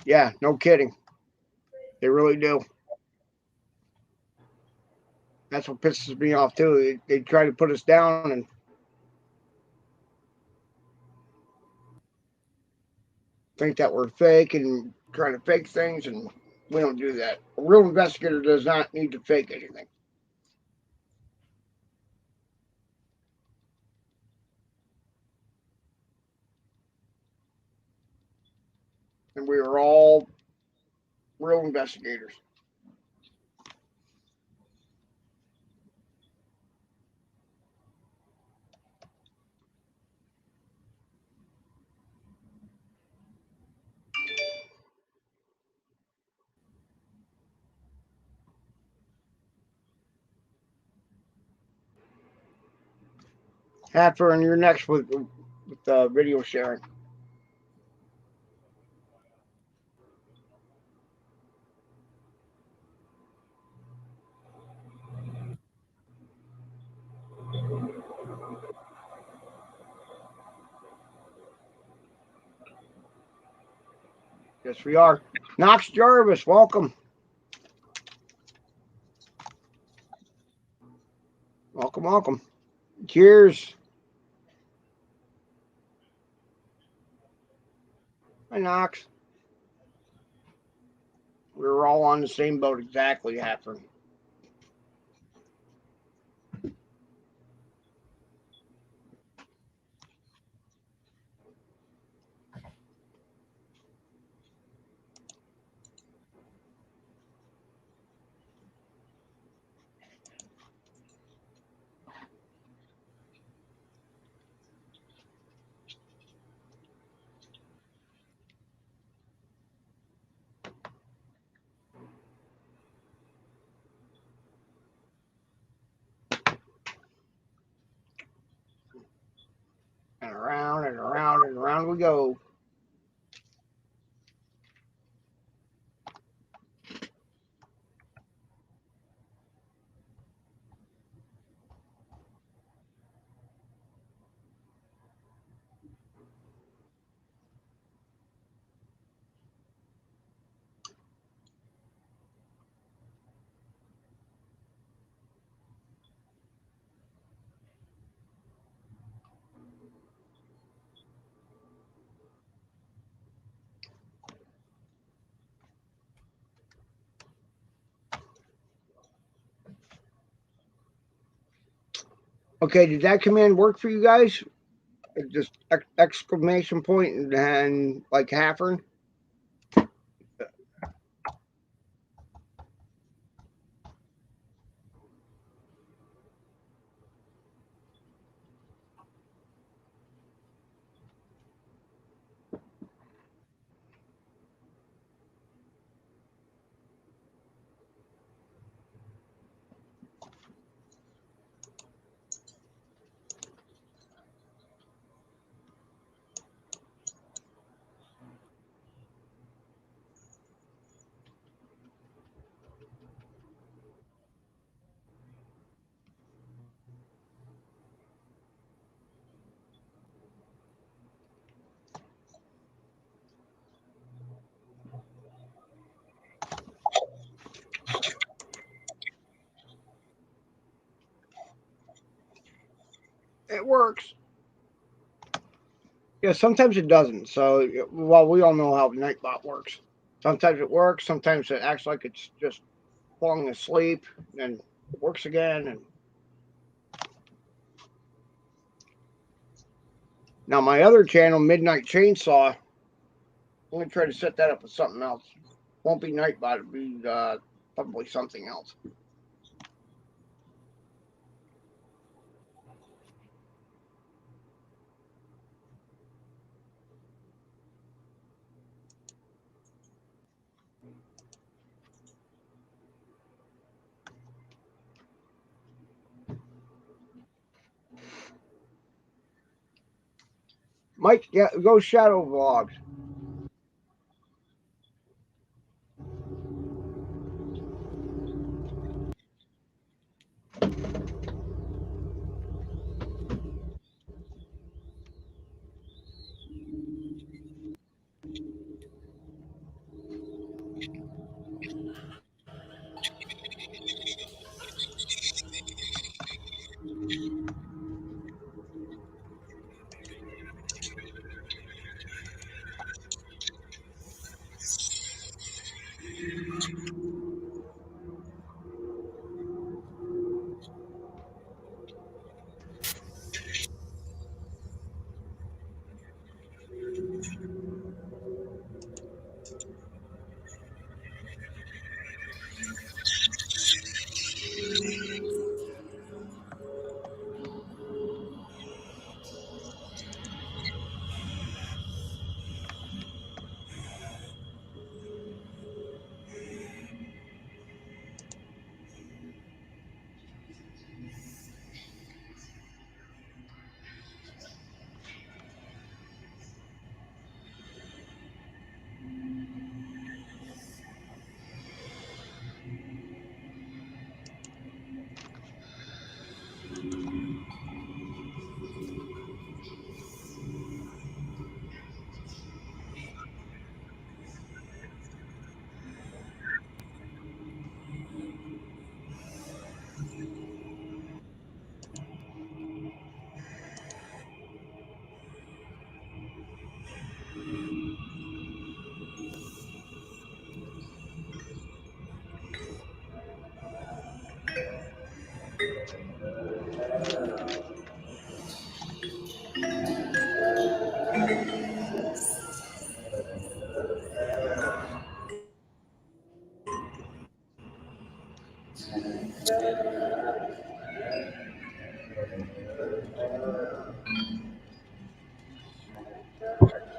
Yeah, no kidding. They really do. That's what pisses me off too. They try to put us down and think that we're fake and trying to fake things, and we don't do that. A real investigator does not need to fake anything. And we are all real investigators. Haffer, and you're next with video sharing. Yes, we are. Knox Jarvis, welcome. Welcome, welcome. Cheers. Hi, Knox. We're all on the same boat exactly, Haffer. And around and around and around we go. Okay, did that command work for you guys? Just exclamation point and like Haffern? it works. Yeah, sometimes it doesn't. So, well, we all know how Nightbot works. Sometimes it works. Sometimes it acts like it's just falling asleep, and it works again. And now my other channel, Midnight Chainsaw, I'm gonna try to set that up with something else. Won't be Nightbot. It'll be probably something else. Mike, yeah, go Shadow Vlogs.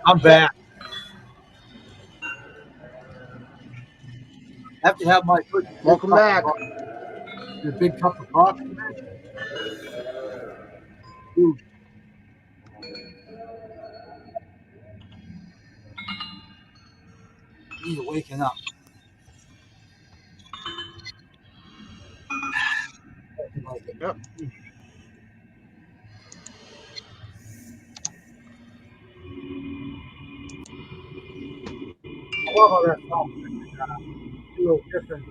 I'm back. I have to have my good. Welcome back. The big cup of coffee. Dude. He's waking up. Yep. I love how that song. Feel different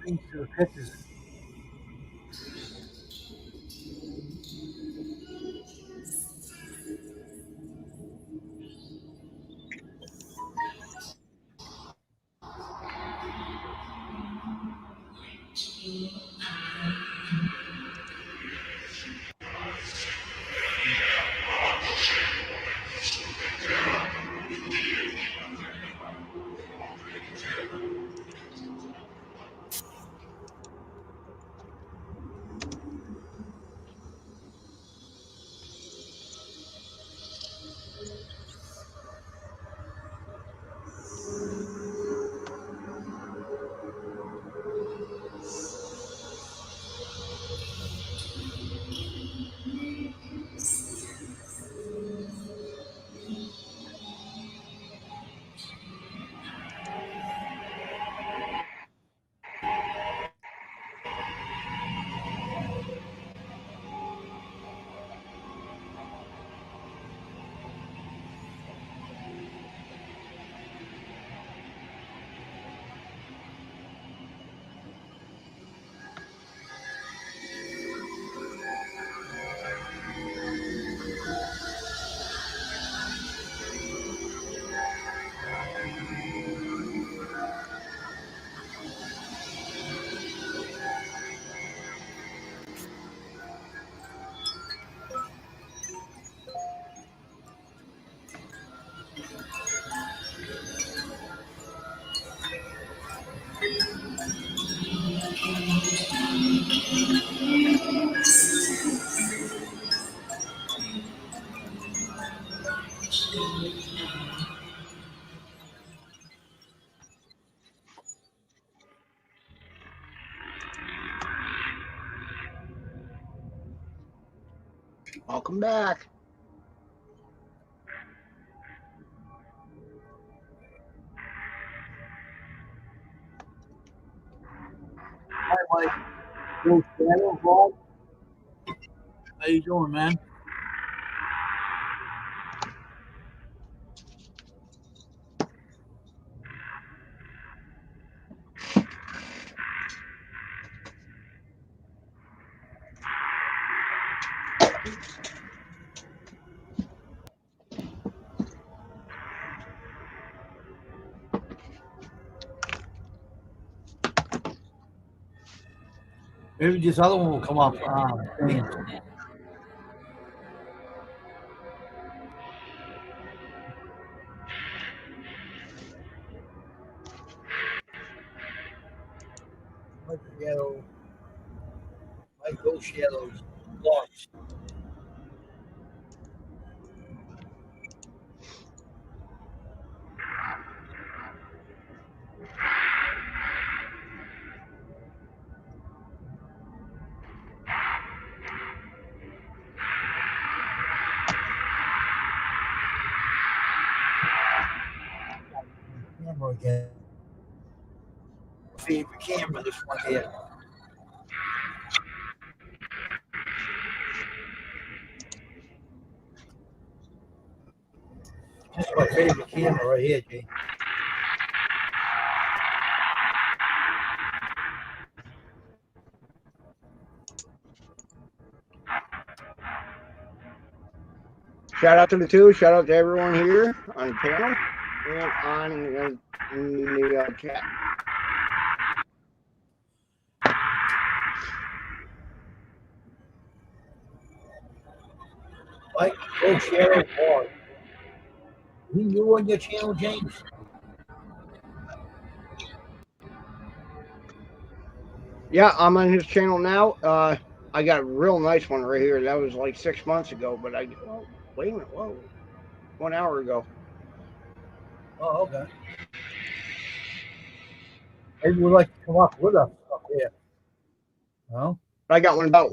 things to the pitches. Welcome back. Hi, Mike. Bill Shadow, Bob. How you doing, man? Maybe this other one will come up. Mike Shadow. Michael Shadow's blocks. Camera again. Favorite camera, this one here. This is my favorite camera right here, Jay. Shout out to the two. Shout out to everyone here on the panel and on the chat. Mike, go share it. You on your channel, James? Yeah, I'm on his channel now. I got a real nice one right here. That was like 6 months ago, but wait a minute, whoa, 1 hour ago. Oh, okay. Maybe we'd like to come up with us up here. No? I got one about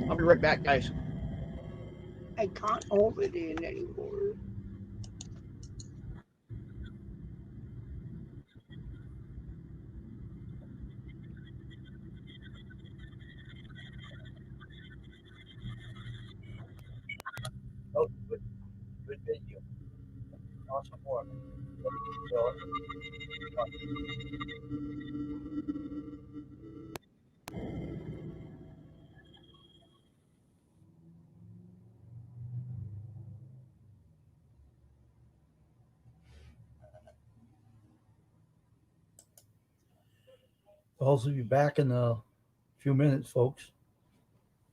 I'll be right back, guys. I can't hold it in anymore. Oh, good video. Awesome work. I'll also be back in a few minutes, folks.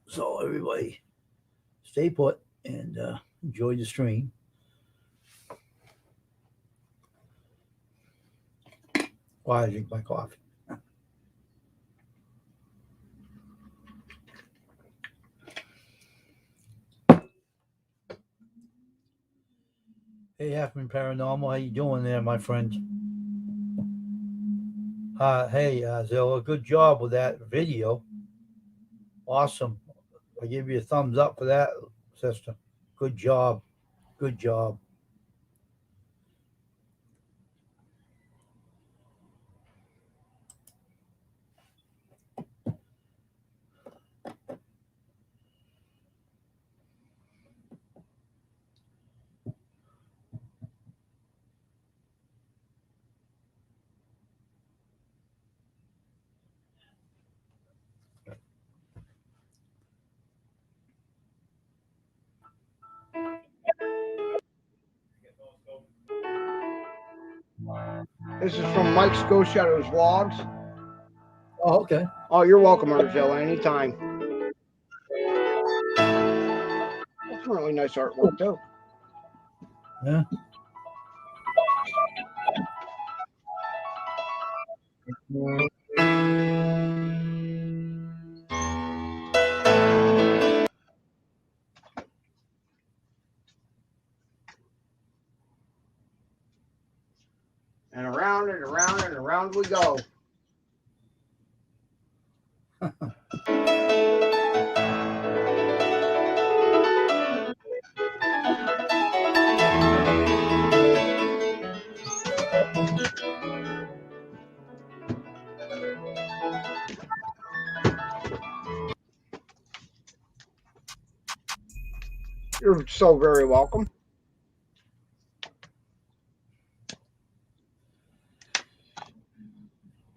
So everybody, stay put and enjoy the stream. While I drink my coffee. Hey, Halfman Paranormal, how you doing there, my friend? Hey, Zilla, good job with that video. Awesome. I give you a thumbs up for that, sister. Good job. Good job. This is from Mike's Ghost Shadows Vlogs. Oh, okay. Oh, you're welcome, Arzilla, anytime. That's really nice artwork, too. Yeah. around and around and around we go. You're so very welcome.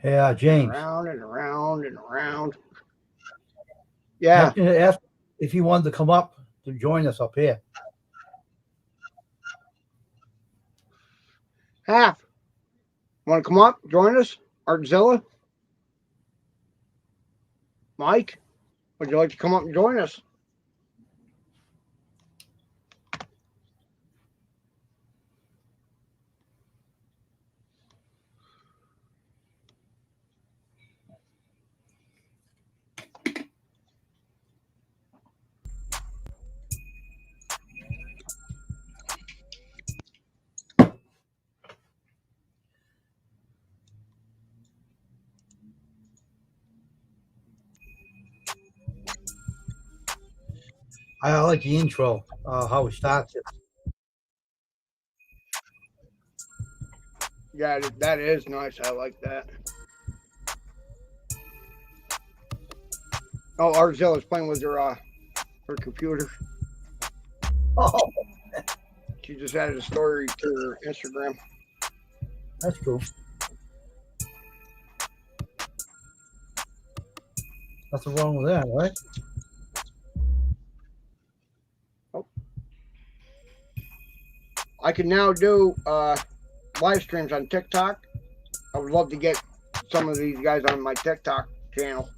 Yeah, James. Around and around and around. Yeah. Ask if you wanted to come up to join us up here. Half. Want to come up, join us? Artzilla? Mike? Would you like to come up and join us? I like the intro, how it starts it. Yeah, that is nice. I like that. Oh, Arzilla's playing with her computer. Oh, She just added a story to her Instagram. that's cool. Nothing wrong with that, right? I can now do live streams on TikTok. I would love to get some of these guys on my TikTok channel.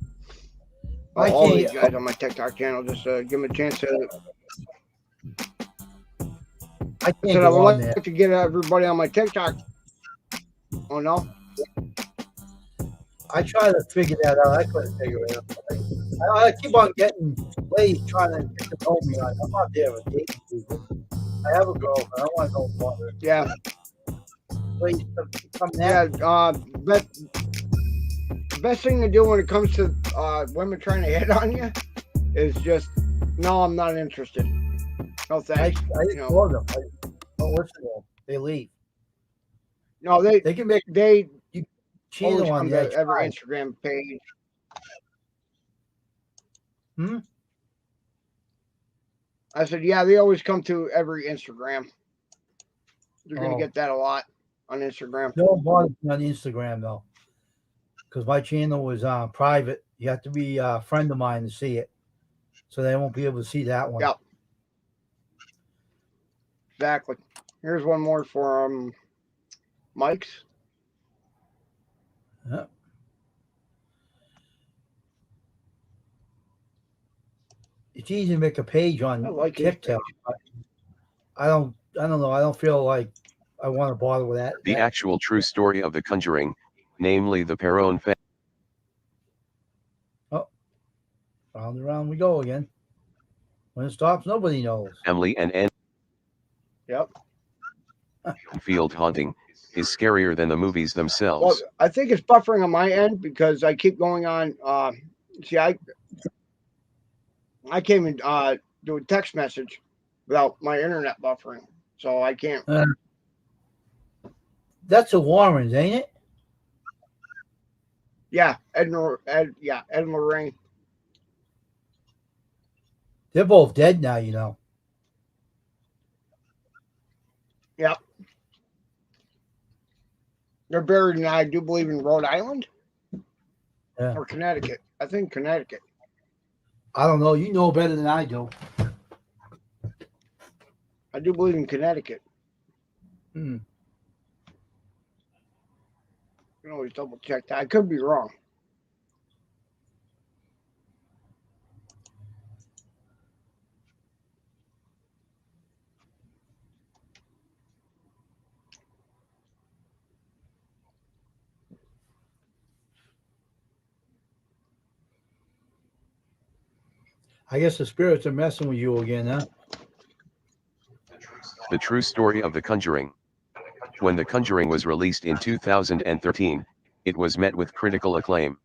All these guys on my TikTok channel. Just give them a chance to. I can't I would go on like there. to get everybody on my TikTok. Oh no. I try to figure that out. I couldn't figure it out. I keep on getting ladies trying to get to know me. Like, I'm not there with dating people. I have a girlfriend. I don't want to go bother. Yeah. Ladies come Yeah. there. Best thing to do when it comes to women trying to hit on you is just no. I'm not interested. No I thanks. ignore them. I don't listen to them. They leave. No, they They can make they cheat always on come the to every Instagram page. I said, yeah, they always come to every Instagram. You're gonna get that a lot on Instagram. Don't bother me on Instagram though, because my channel was private. You have to be a friend of mine to see it, so they won't be able to see that one. Yep. Exactly. Here's one more for Mike's. Yeah. It's easy to make a page on TikTok. I don't know. I don't feel like I want to bother with that. The actual true story of The Conjuring, namely the Perron family. Oh, round and round we go again. When it stops, nobody knows. Family and Yep. Field haunting is scarier than the movies Well, themselves. I think it's buffering on my end because I keep going on. See, I can't even do a text message without my internet buffering, so I can't. That's the Warrens, ain't it? Yeah, Ed and Lorraine. They're both dead now, you know. Yep. They're buried in, I do believe, in Rhode Island or Connecticut. I think Connecticut. I don't know. You know better than I do. I do believe in Connecticut. Hmm. You can always double check that. I could be wrong. I guess the spirits are messing with you again, huh? The true story of The Conjuring. When The Conjuring was released in 2013, it was met with critical acclaim.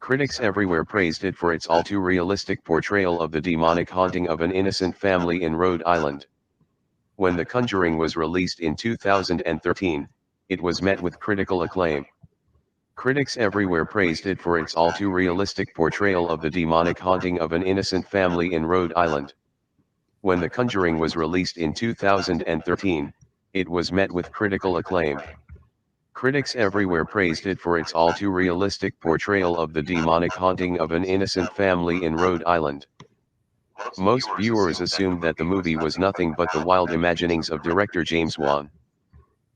Critics everywhere praised it for its all-too-realistic portrayal of the demonic haunting of an innocent family in Rhode Island. When The Conjuring was released in 2013, it was met with critical acclaim. Critics everywhere praised it for its all-too-realistic portrayal of the demonic haunting of an innocent family in Rhode Island. When The Conjuring was released in 2013, it was met with critical acclaim. Critics everywhere praised it for its all-too-realistic portrayal of the demonic haunting of an innocent family in Rhode Island. Most viewers assumed that the movie was nothing but the wild imaginings of director James Wan.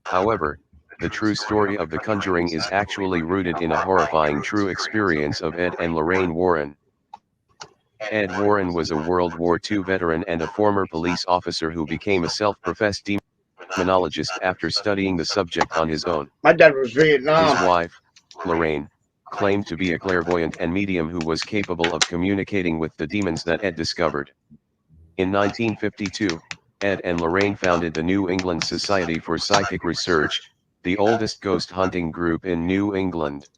However, the true story of The Conjuring is actually rooted in a horrifying true experience of Ed and Lorraine Warren. Ed Warren was a World War II veteran and a former police officer who became a self-professed demonologist after studying the subject on his own. My dad was Vietnam. His wife, Lorraine, claimed to be a clairvoyant and medium who was capable of communicating with the demons that Ed discovered. In 1952, Ed and Lorraine founded the New England Society for Psychic Research, the oldest ghost hunting group in New England.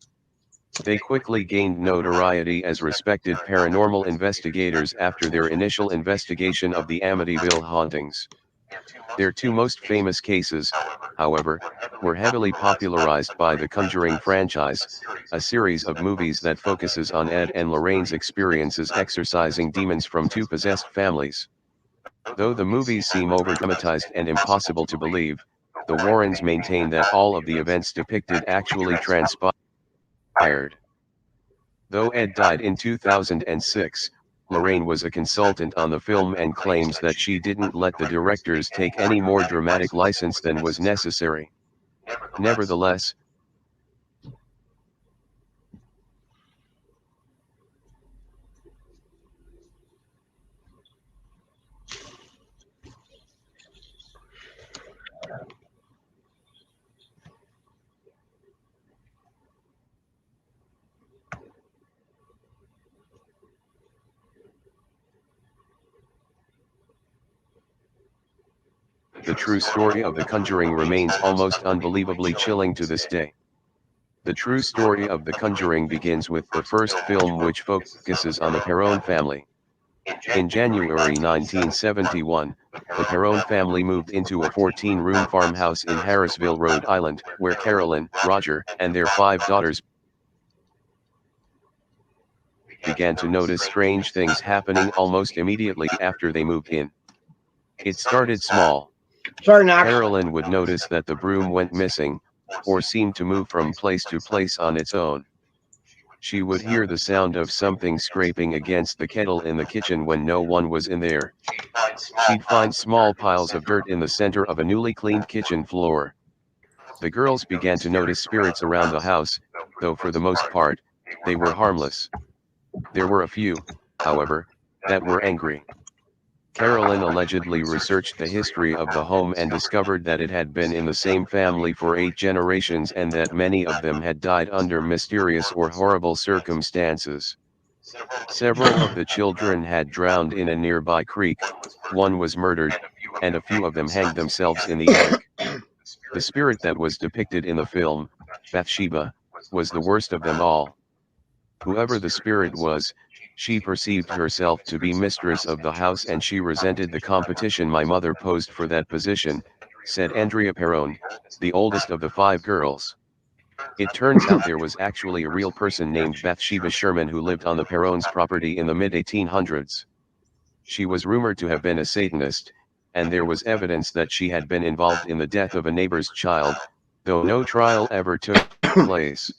They quickly gained notoriety as respected paranormal investigators after their initial investigation of the Amityville hauntings. Their two most famous cases, however, were heavily popularized by the Conjuring franchise, a series of movies that focuses on Ed and Lorraine's experiences exorcising demons from two possessed families. Though the movies seem over-dramatized and impossible to believe, the Warrens maintain that all of the events depicted actually transpired. Though Ed died in 2006, Lorraine was a consultant on the film and claims that she didn't let the directors take any more dramatic license than was necessary. Nevertheless, the true story of The Conjuring remains almost unbelievably chilling to this day. The true story of The Conjuring begins with the first film, which focuses on the Perron family. In January 1971, the Perron family moved into a 14-room farmhouse in Harrisville, Rhode Island, where Carolyn, Roger, and their 5 daughters began to notice strange things happening almost immediately after they moved in. It started small. Sorry, Knox. Carolyn would notice that the broom went missing, or seemed to move from place to place on its own. She would hear the sound of something scraping against the kettle in the kitchen when no one was in there. She'd find small piles of dirt in the center of a newly cleaned kitchen floor. The girls began to notice spirits around the house, though for the most part, they were harmless. There were a few, however, that were angry. Carolyn allegedly researched the history of the home and discovered that it had been in the same family for 8 generations and that many of them had died under mysterious or horrible circumstances. Several of the children had drowned in a nearby creek, one was murdered, and a few of them hanged themselves in the attic. The spirit that was depicted in the film, Bathsheba, was the worst of them all. Whoever the spirit was, she perceived herself to be mistress of the house and she resented the competition my mother posed for that position, said Andrea Perron, the oldest of the 5 girls. It turns out there was actually a real person named Bathsheba Sherman who lived on the Perrons' property in the mid-1800s. She was rumored to have been a Satanist, and there was evidence that she had been involved in the death of a neighbor's child, though no trial ever took place.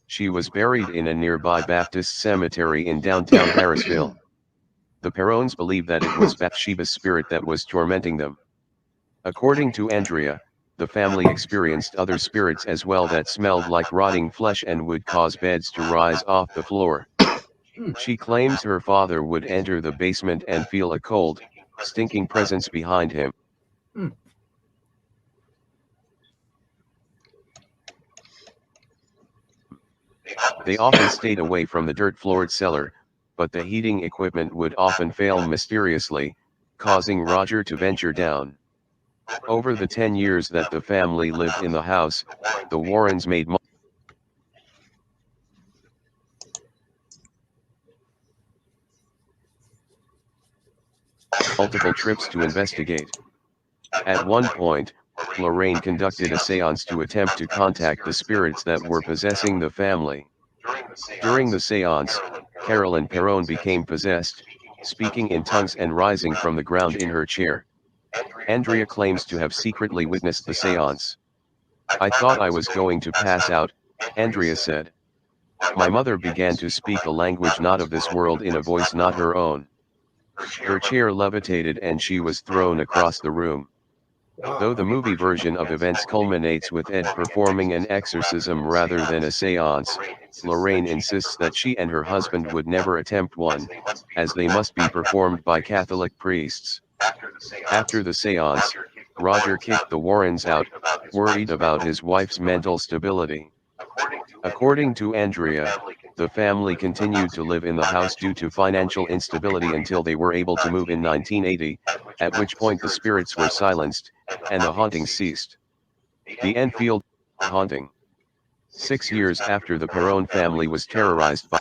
She was buried in a nearby Baptist cemetery in downtown Harrisville. The Perrons believed that it was Bathsheba's spirit that was tormenting them. According to Andrea, the family experienced other spirits as well that smelled like rotting flesh and would cause beds to rise off the floor. She claims her father would enter the basement and feel a cold, stinking presence behind him. They often stayed away from the dirt-floored cellar, but the heating equipment would often fail mysteriously, causing Roger to venture down. Over the 10 years that the family lived in the house, the Warrens made multiple trips to investigate. At one point, Lorraine conducted a seance to attempt to contact the spirits that were possessing the family. During the seance, Carolyn Perron became possessed, speaking in tongues and rising from the ground in her chair. Andrea claims to have secretly witnessed the seance. "I thought I was going to pass out," Andrea said. "My mother began to speak a language not of this world in a voice not her own. Her chair levitated and she was thrown across the room." Though the movie version of events culminates with Ed performing an exorcism rather than a seance, Lorraine insists that she and her husband would never attempt one, as they must be performed by Catholic priests. After the seance, Roger kicked the Warrens out, worried about his wife's mental stability. According to Andrea, the family continued to live in the house due to financial instability until they were able to move in 1980, at which point the spirits were silenced, and the haunting ceased. The Enfield haunting. 6 years after the Perron family was terrorized by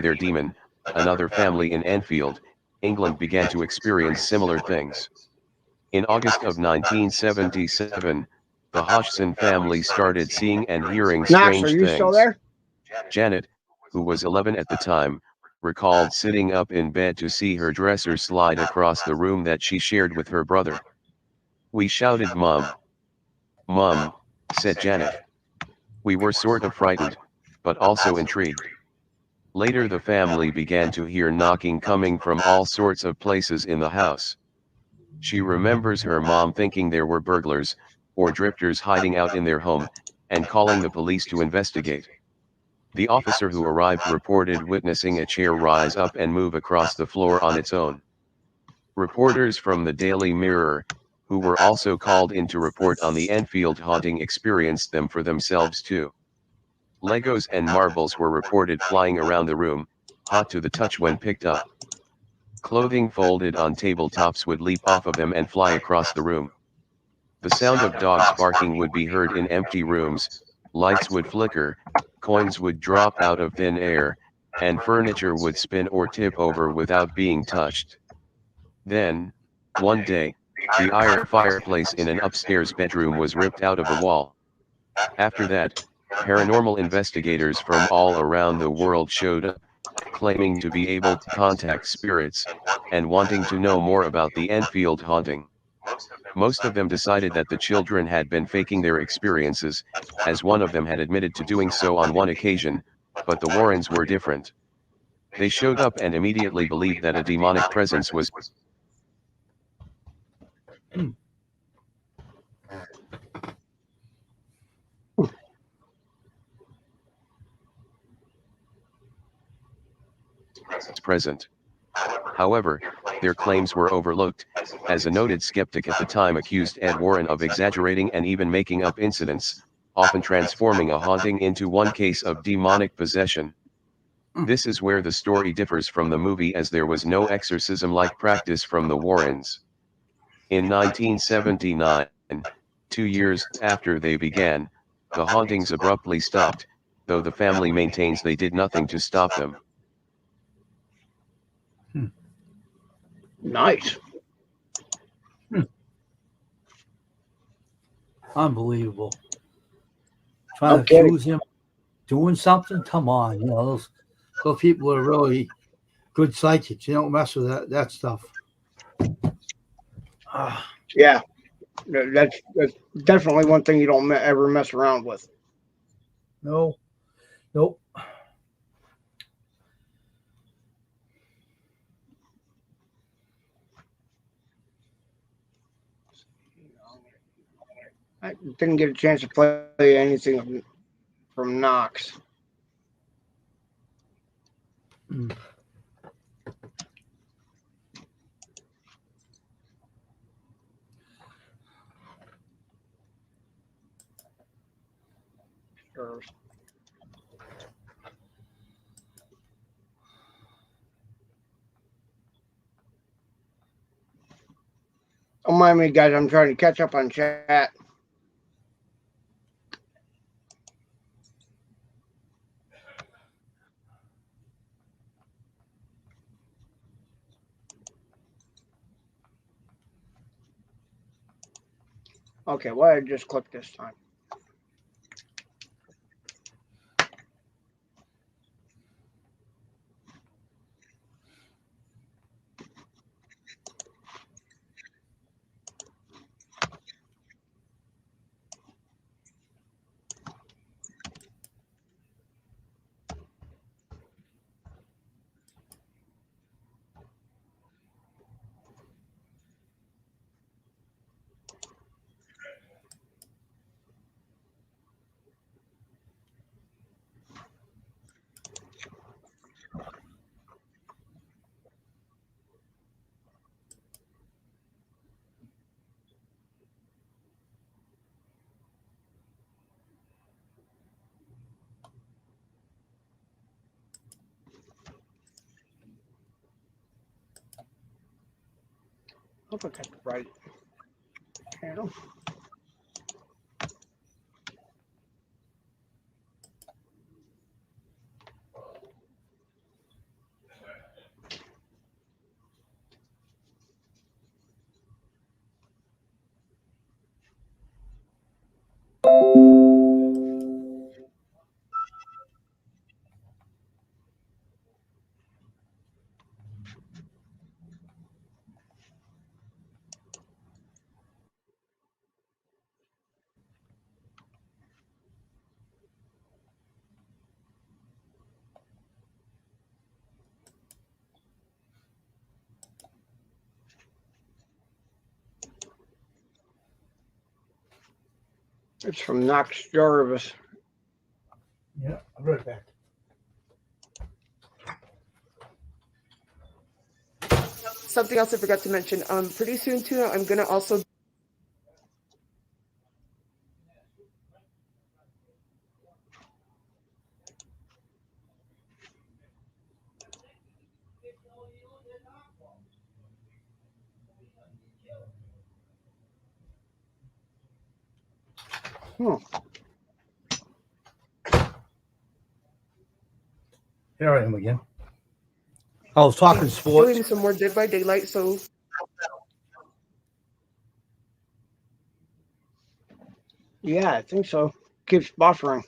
their demon, another family in Enfield, England began to experience similar things. In August of 1977, the Hodgson family started seeing and hearing Knox, strange are you still things. there? Janet, who was 11 at the time, recalled sitting up in bed to see her dresser slide across the room that she shared with her brother. "We shouted, 'Mom! Mom!'" said Janet. "We were sort of frightened, but also intrigued." Later the family began to hear knocking coming from all sorts of places in the house. She remembers her mom thinking there were burglars, or drifters hiding out in their home, and calling the police to investigate. The officer who arrived reported witnessing a chair rise up and move across the floor on its own. Reporters from the Daily Mirror, who were also called in to report on the Enfield haunting, experienced them for themselves too. Legos and marbles were reported flying around the room, hot to the touch when picked up. Clothing folded on tabletops would leap off of them and fly across the room. The sound of dogs barking would be heard in empty rooms, lights would flicker, coins would drop out of thin air, and furniture would spin or tip over without being touched. Then, one day, the iron fireplace in an upstairs bedroom was ripped out of the wall. After that, paranormal investigators from all around the world showed up, claiming to be able to contact spirits, and wanting to know more about the Enfield haunting. Most of them decided that the children had been faking their experiences, as one of them had admitted to doing so on one occasion, but the Warrens were different. They showed up and immediately believed that a demonic presence was present. However, their claims were overlooked, as a noted skeptic at the time accused Ed Warren of exaggerating and even making up incidents, often transforming a haunting into one case of demonic possession. This is where the story differs from the movie, as there was no exorcism-like practice from the Warrens. In 1979, 2 years after they began, the hauntings abruptly stopped, though the family maintains they did nothing to stop them. Nice. Unbelievable. Trying Okay. to accuse him of doing something? Come on, those people are really good psychics. You don't mess with that stuff. Yeah, that's definitely one thing you don't ever mess around with. No. Nope. I didn't get a chance to play anything from Knox. Sure. Don't mind me, guys. I'm trying to catch up on chat. Okay, why did I just click this time? Hope I got the right channel. It's from Knox Jarvis. Yeah, I'll be right back. Something else I forgot to mention. Pretty soon too, I'm gonna also Here I am again. I was talking sports. doing some more Dead by Daylight, so Yeah, I think so. Keeps buffering.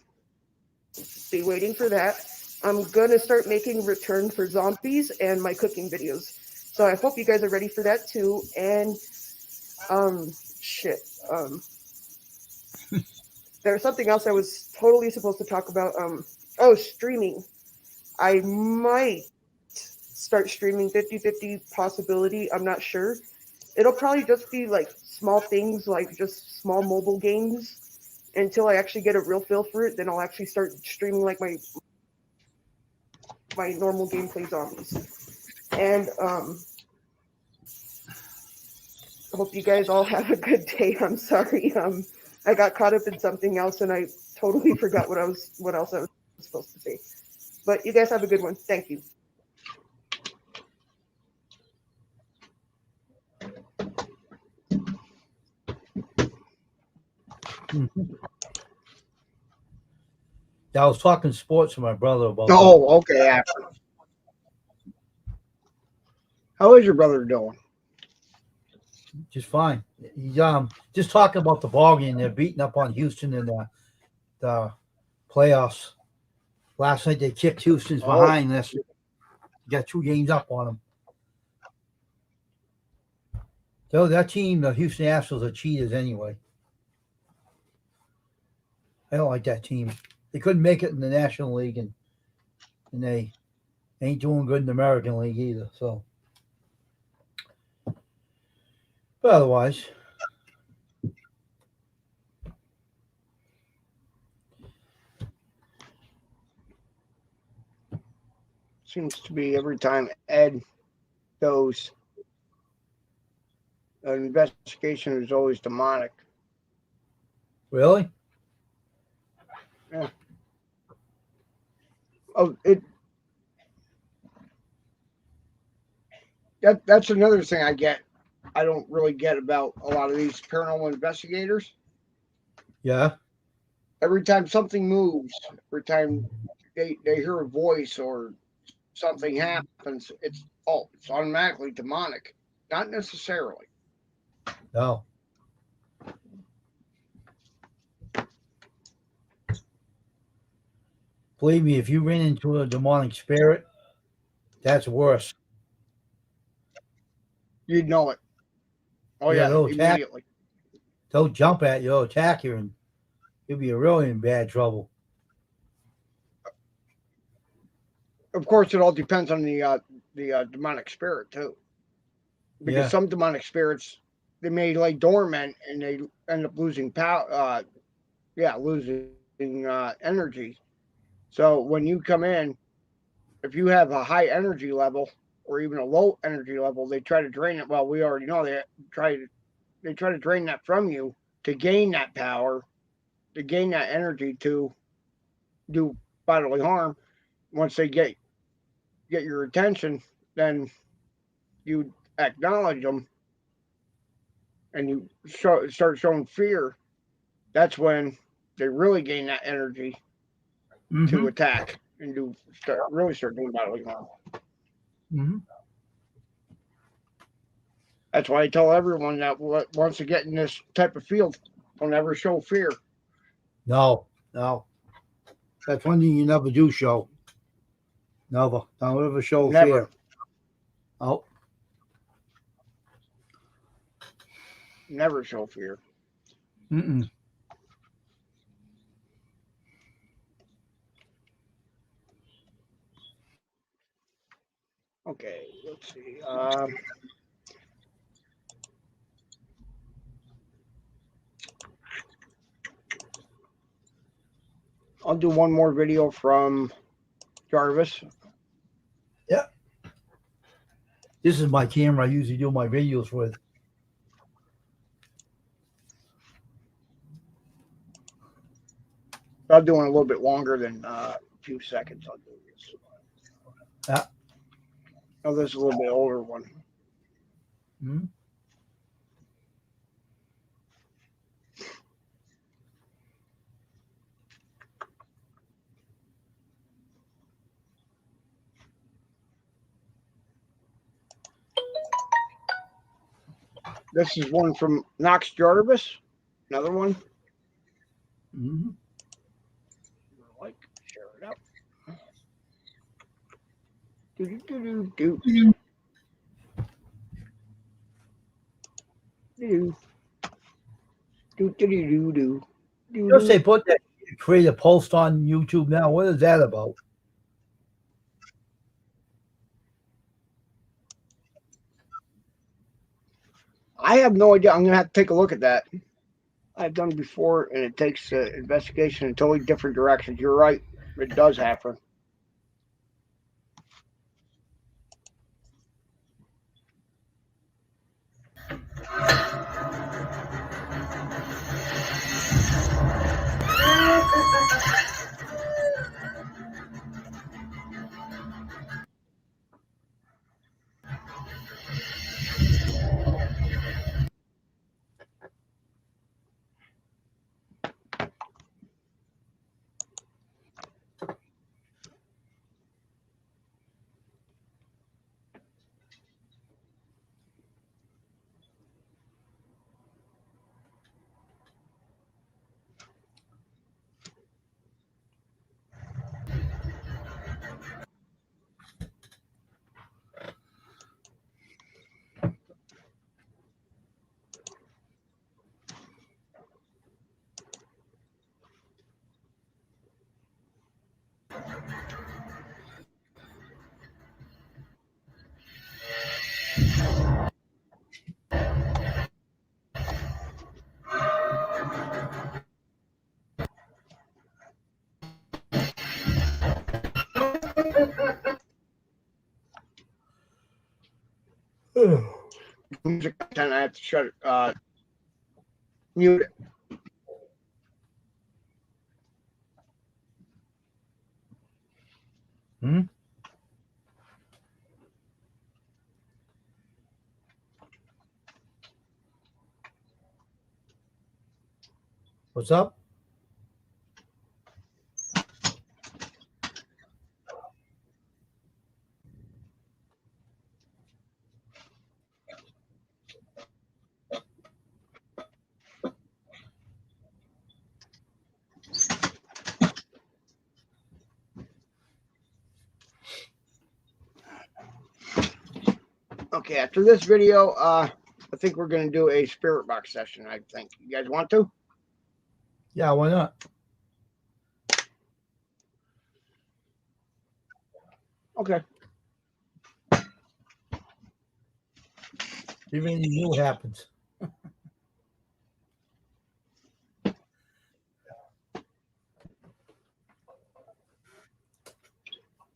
be waiting for that. I'm gonna start making Return for Zombies and my cooking videos. So I hope you guys are ready for that too. And there's something else I was totally supposed to talk about. Streaming. I might start streaming 50-50 possibility. I'm not sure. It'll probably just be like small things, like just small mobile games until I actually get a real feel for it. Then I'll actually start streaming like my normal gameplay zombies. And I hope you guys all have a good day. I'm sorry. I got caught up in something else and I totally forgot what else I was supposed to say. But you guys have a good one. Thank you. I was talking sports with my brother about. Oh, okay. Yeah. How is your brother doing? Just fine. He's just talking about the ball game. They're beating up on Houston in the playoffs. Last night they kicked Houston's behind. This got 2 games up on them. So that team, the Houston Astros, are cheaters anyway. I don't like that team. They couldn't make it in the National League, and they ain't doing good in the American League either. So, but otherwise, seems to be every time Ed goes, an investigation is always demonic. really, Yeah. That's another thing I get. I don't really get about a lot of these paranormal investigators. Yeah. Every time something moves, every time they hear a voice or something happens, it's automatically demonic. Not necessarily. No. Believe me, if you ran into a demonic spirit, that's worse. You'd know it. Oh Yeah, yeah, they'll attack. immediately. They'll jump at you, they'll attack you, and you'll be really in bad trouble. Of course, it all depends on the demonic spirit too, because Yeah. some demonic spirits they may lay dormant and they end up losing power. Losing energy. So when you come in, if you have a high energy level or even a low energy level, they try to drain it. Well, we already know they try to drain that from you to gain that power, to gain that energy to do bodily harm. Once they get your attention, then you acknowledge them and you start showing fear. That's when they really gain that energy to attack and really start doing bodily harm. Mm-hmm. That's why I tell everyone that wants to get in this type of field, don't ever show fear. No. That's one thing you never do show. Never. Don't ever show Never. fear. Oh. Never show fear. Mm-mm. Okay, let's see. I'll do one more video from Jarvis. Yeah. This is my camera I usually do my videos with. I'll do it a little bit longer than a few seconds. I'll do this. Yeah. Oh, this is a little bit older one. Mm-hmm. This is one from Knox Jarvis. Another one. Mm-hmm. Like, share it out. Do. Just they put that create a post on YouTube now. What is that about? I have no idea. I'm gonna have to take a look at that. I've done before, and it takes investigation in totally different directions. You're right; it does happen. Music content, I have to shut it, mute it. Hmm? What's up? Okay, after this video, I think we're gonna do a spirit box session. I think you guys want to. Yeah, why not? Okay. If anything new happens.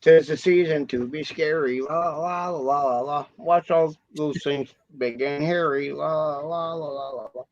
Tis the season to be scary. La la la la la la. Watch all those things big and hairy. La la la la la la.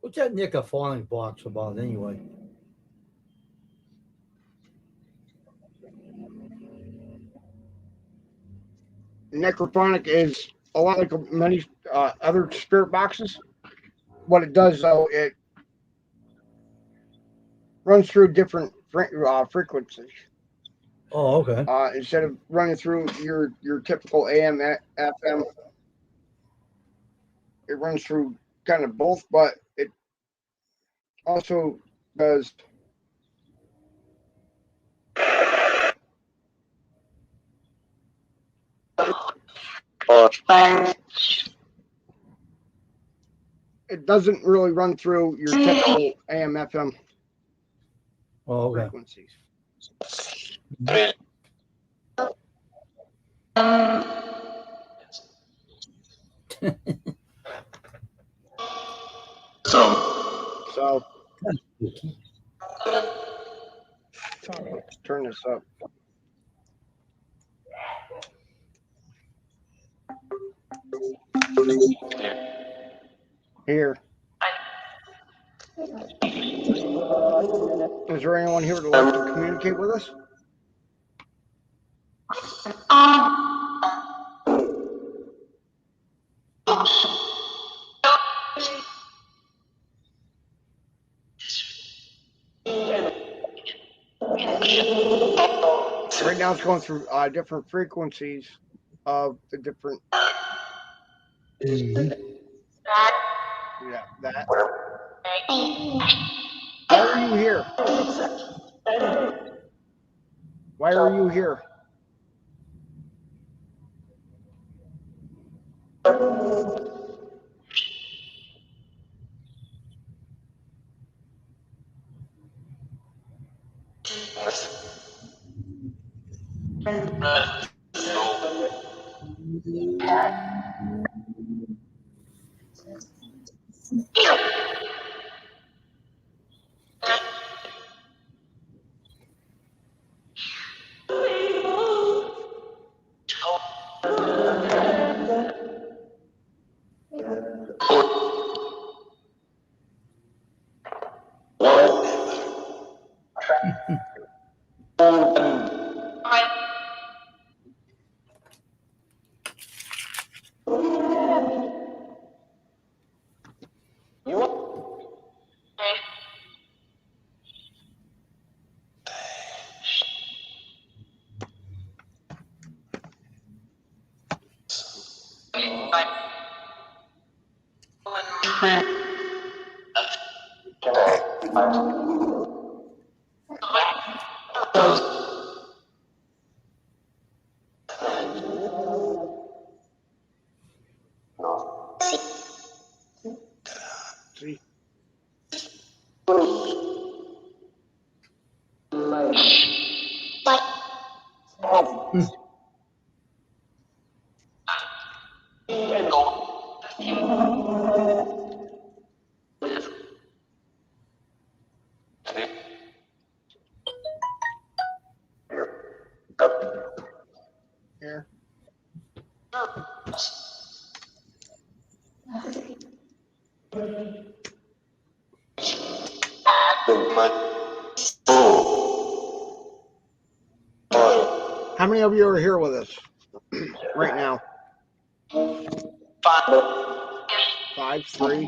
What's that Nicophonic box about anyway? Necrophonic is a lot like many other spirit boxes. What it does, though, it runs through different frequencies. Oh, okay. Instead of running through your typical AM, FM, it runs through kind of both, but it also does it doesn't really run through your typical AM, FM Oh, okay. frequencies. So let's turn this up. Here. Is there anyone here to like to communicate with us? Right now it's going through different frequencies of the different. Yeah, that. Why are you here? Why are you here? See? How many of you are here with us right now? 5, 3.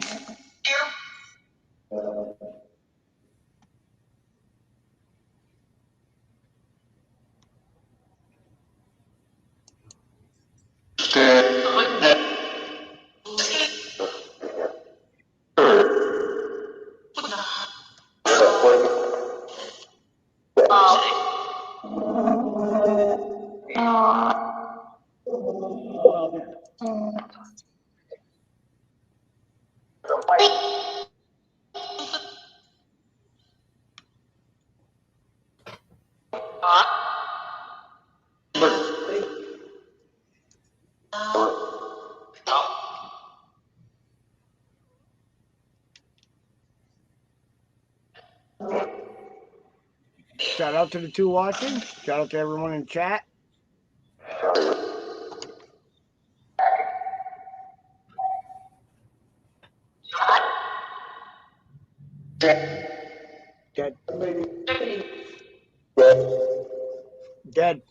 Shout out to the 2 watching. Shout out to everyone in chat. Dead. Dead.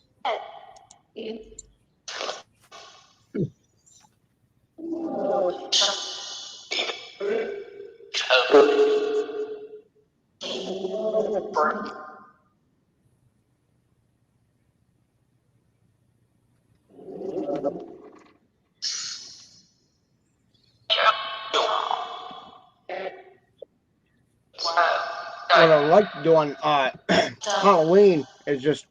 What I like doing Halloween is just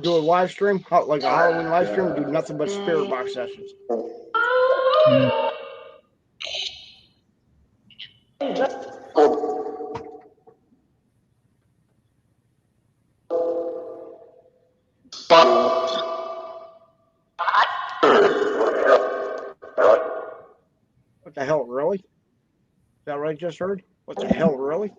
do a live stream, like a Halloween live stream, do nothing but spirit box sessions. What the hell, really? Is that what I just heard? What the hell, really?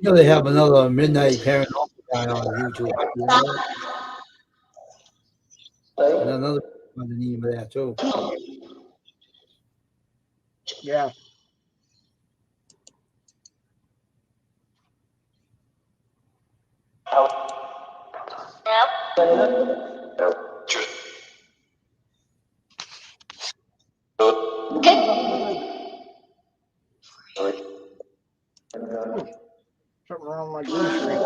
You know, they have another Midnight Paranormal guy on YouTube. You know? And another underneath there too. Yeah. Something wrong with my green screen.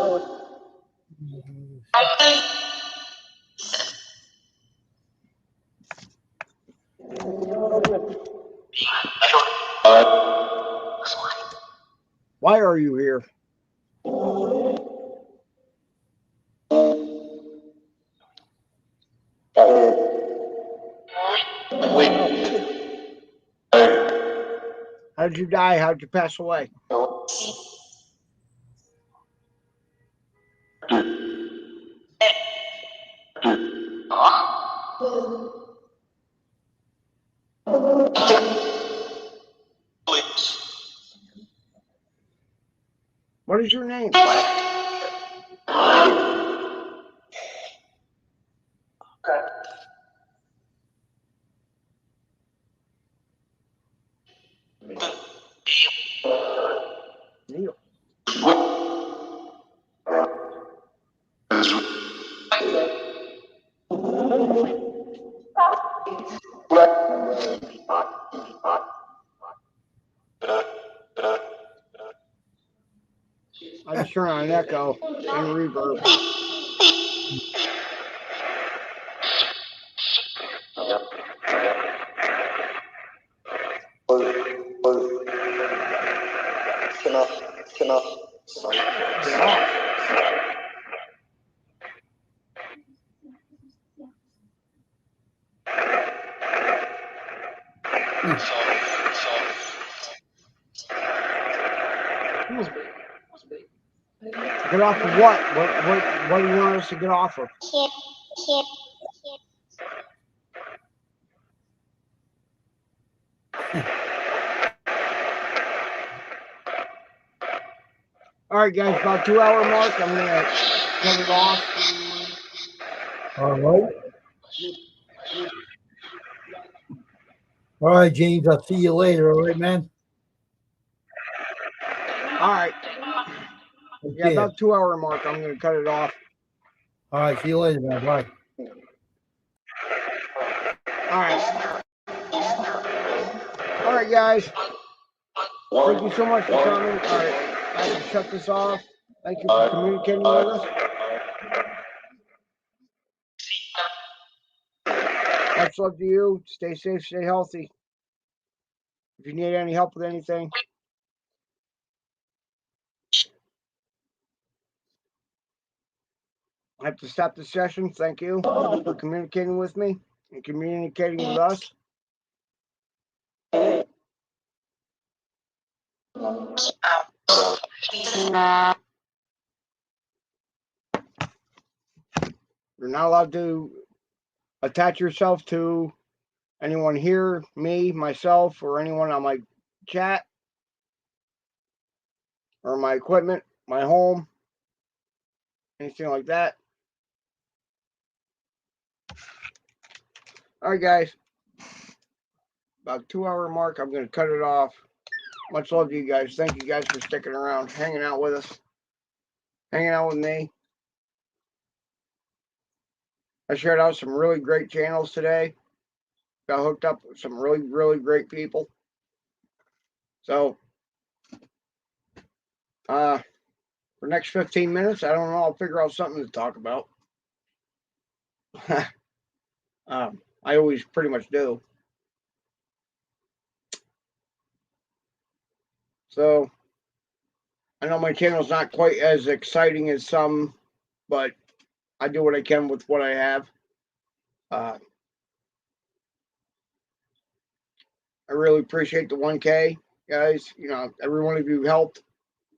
Why are you here? How did you die? How did you pass away? What is your name? Neil. Let's turn on echo and reverb. Get off. Get off of what? What do you want us to get off of? All right, guys, about 2 hour mark. I'm gonna cut it off. All right. All right, James. I'll see you later. All right, man. All right. Yeah, Okay. about 2 hour mark. I'm gonna cut it off. All right. See you later, man. Bye. All right. All right, guys. Thank you so much for coming. All right. I can shut this off. Thank you for communicating with us. Much love to you. Stay safe, stay healthy. If you need any help with anything, I have to stop the session. Thank you for communicating with me and communicating with us. You're not allowed to attach yourself to anyone here, me, myself, or anyone on my chat or my equipment, my home, anything like that. All right, guys. About 2 hour mark. I'm going to cut it off. Much love to you guys. Thank you guys for sticking around, hanging out with us, hanging out with me. I shared out some really great channels today. Got hooked up with some really, really great people. So, for the next 15 minutes, I don't know, I'll figure out something to talk about. I always pretty much do. So, I know my channel's not quite as exciting as some, but I do what I can with what I have. I really appreciate the 1K, guys. You know, every one of you helped.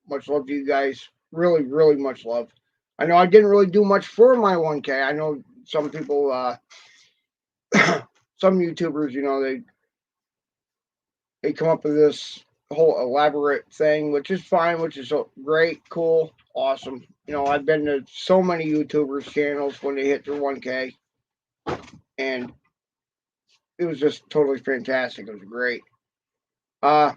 Much love to you guys. Really, really much love. I know I didn't really do much for my 1K. I know some people, some YouTubers, you know, they come up with this whole elaborate thing, which is fine, which is great, cool, awesome. You know, I've been to so many YouTubers' channels when they hit their 1K, and it was just totally fantastic. It was great. I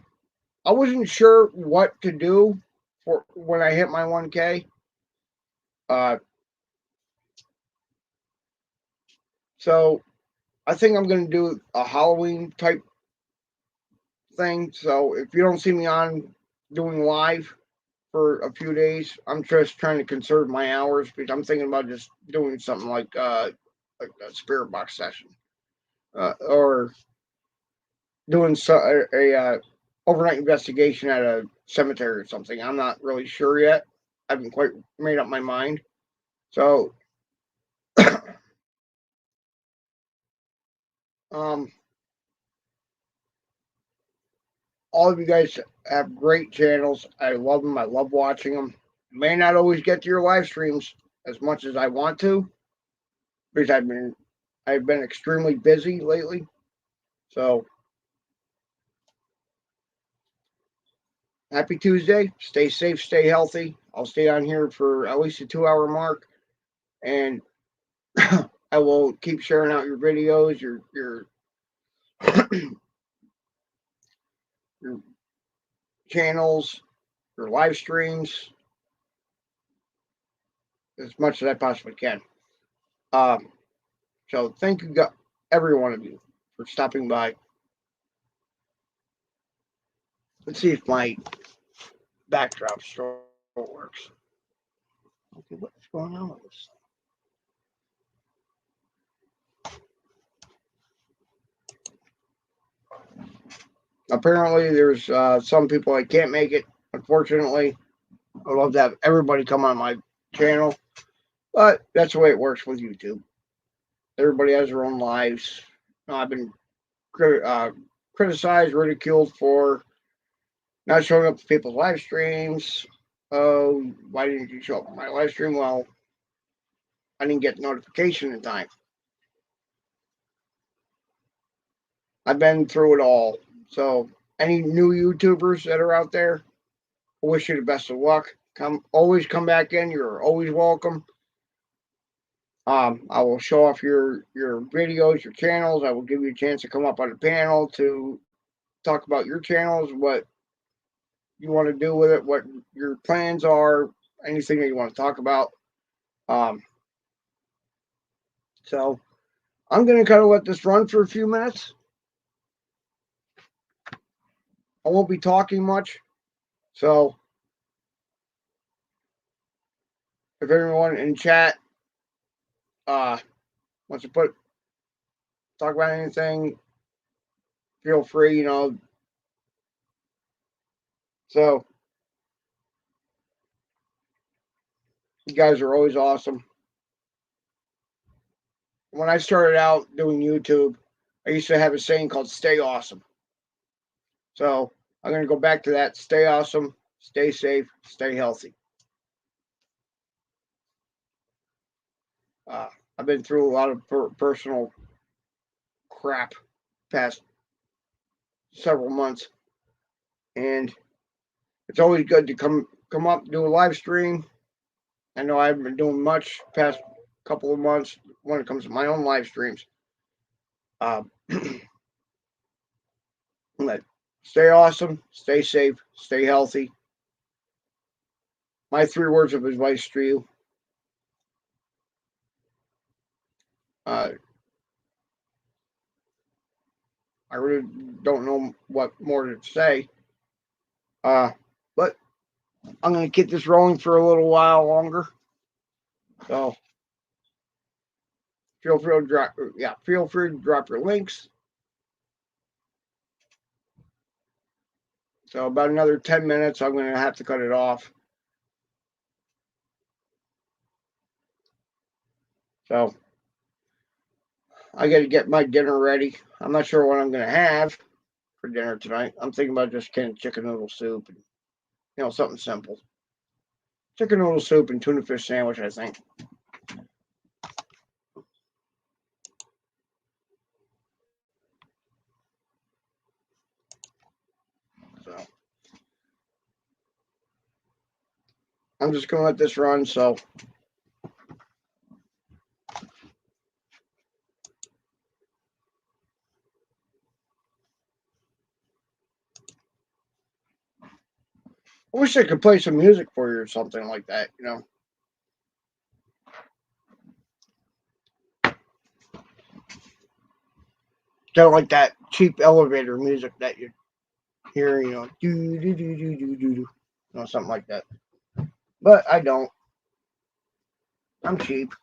wasn't sure what to do for when I hit my 1K. So I think I'm going to do a Halloween type thing. So if you don't see me on doing live for a few days, I'm just trying to conserve my hours because I'm thinking about just doing something like a spirit box session, or doing a overnight investigation at a cemetery or something. I'm not really sure yet. I haven't quite made up my mind. So, all of you guys have great channels. I love them. I love watching them. May not always get to your live streams as much as I want to because I've been extremely busy lately. So, happy Tuesday. Stay safe, stay healthy. I'll stay on here for at least a 2 hour mark, and I will keep sharing out your videos, your your channels, your live streams as much as I possibly can. So thank you, every one of you, for stopping by. Let's see if my backdrop still works. Okay, what's going on with this? Apparently, there's some people that can't make it. Unfortunately, I'd love to have everybody come on my channel, but that's the way it works with YouTube. Everybody has their own lives. I've been criticized, ridiculed for not showing up to people's live streams. Oh, why didn't you show up on my live stream? Well, I didn't get notification in time. I've been through it all. So any new YouTubers that are out there, I wish you the best of luck. Always come back in. You're always welcome. I will show off your videos, your channels. I will give you a chance to come up on the panel to talk about your channels, what you want to do with it, what your plans are, anything that you want to talk about. So I'm going to kind of let this run for a few minutes. I won't be talking much. So if everyone in chat wants to talk about anything, feel free, So you guys are always awesome. When I started out doing YouTube, I used to have a saying called "Stay Awesome." So I'm going to go back to that. Stay awesome, stay safe, stay healthy. I've been through a lot of personal crap past several months, and it's always good to come up, do a live stream. I know I haven't been doing much past couple of months when it comes to my own live streams. But stay awesome, stay safe, stay healthy. My 3 words of advice to you. I really don't know what more to say. But I'm going to keep this rolling for a little while longer. So feel free to drop your links. So about another 10 minutes, I'm going to have to cut it off. So I got to get my dinner ready. I'm not sure what I'm going to have for dinner tonight. I'm thinking about just canned chicken noodle soup and, something simple. Chicken noodle soup and tuna fish sandwich, I think. So I'm just going to let this run. So I wish I could play some music for you or something like that, Kind of like that cheap elevator music that you hear, do, do, do, do, do, do, do, something like that. But I don't. I'm cheap.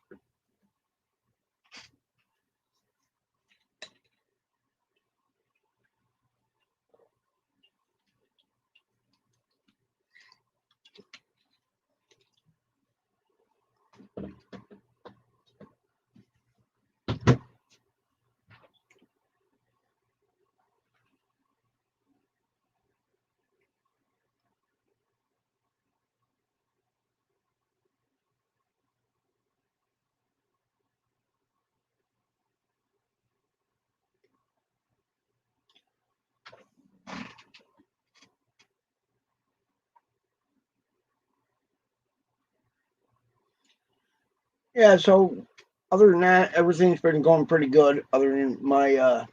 Yeah, so other than that, everything's been going pretty good, other than my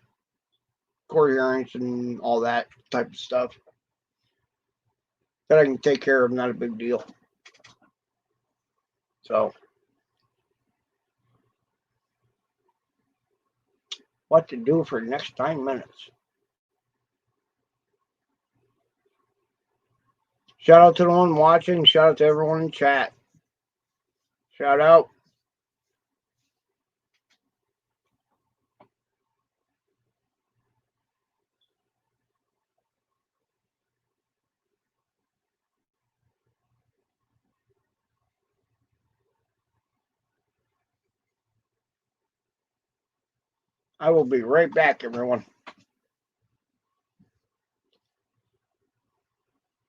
court hearings and all that type of stuff. That I can take care of, not a big deal. So, what to do for the next 9 minutes? Shout out to the one watching. Shout out to everyone in chat. Shout out. I will be right back, everyone.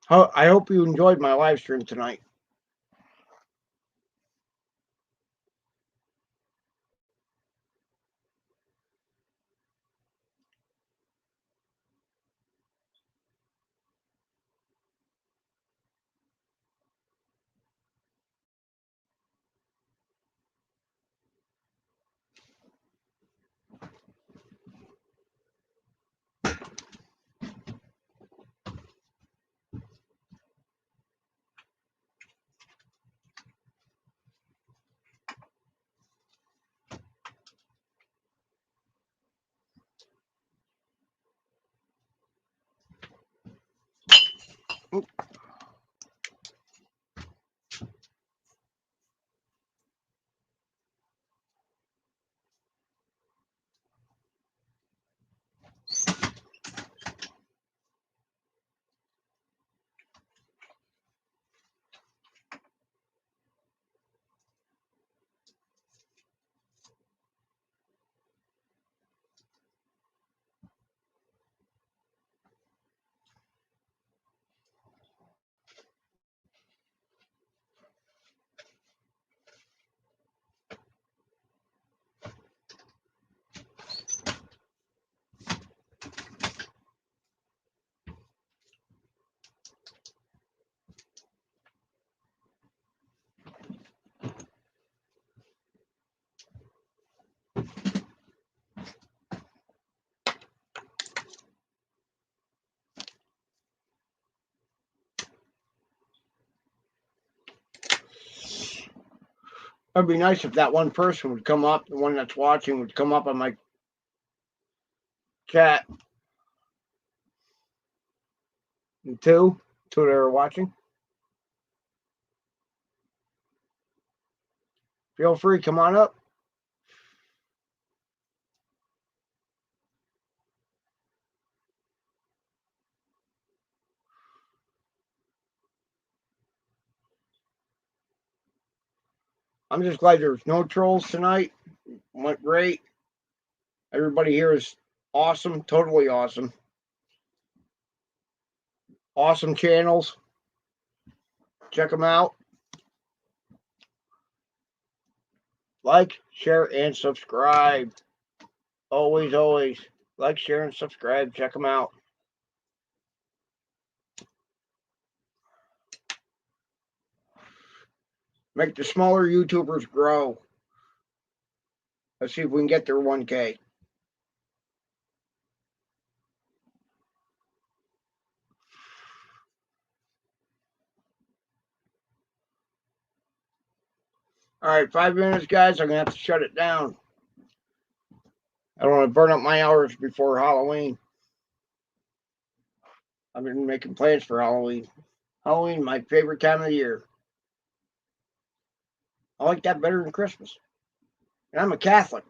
I hope you enjoyed my live stream tonight. It'd be nice if that one person would come up, the one that's watching would come up on my chat. And two that are watching. Feel free, come on up. I'm just glad there's no trolls tonight. Went great. Everybody here is awesome, totally awesome. Awesome channels. Check them out. Like, share, and subscribe. Always, always. Like, share, and subscribe. Check them out. Make the smaller YouTubers grow. Let's see if we can get their 1K. All right, 5 minutes, guys. I'm going to have to shut it down. I don't want to burn up my hours before Halloween. I've been making plans for Halloween. Halloween, my favorite time of the year. I like that better than Christmas. And I'm a Catholic.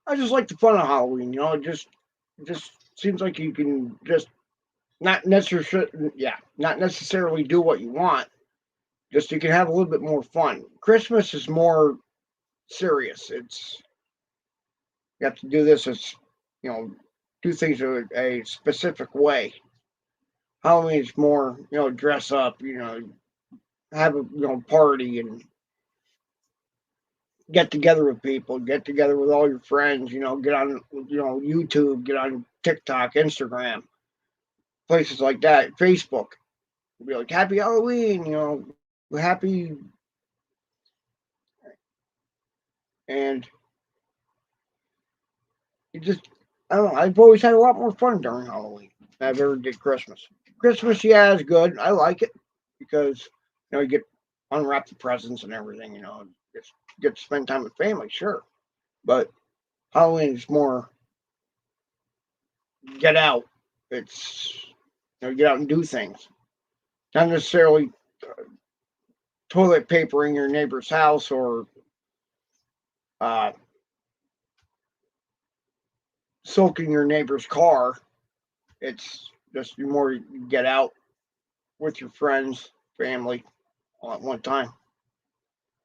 I just like the fun of Halloween. You know, it just seems like you can just not necessarily do what you want. Just you can have a little bit more fun. Christmas is more serious. It's you have to do this as do things a specific way. Halloween is more dress up, have a party and get together with people, get together with all your friends, get on YouTube, get on TikTok, Instagram, places like that, Facebook. Be like, happy Halloween, happy. And I don't know, I've always had a lot more fun during Halloween than I've ever did Christmas. Christmas, yeah, is good. I like it because, you get unwrap the presents and everything, get to spend time with family, sure. But Halloween is more get out. It's get out and do things. Not necessarily toilet papering your neighbor's house or soaking your neighbor's car. It's just more you get out with your friends, family, all at one time.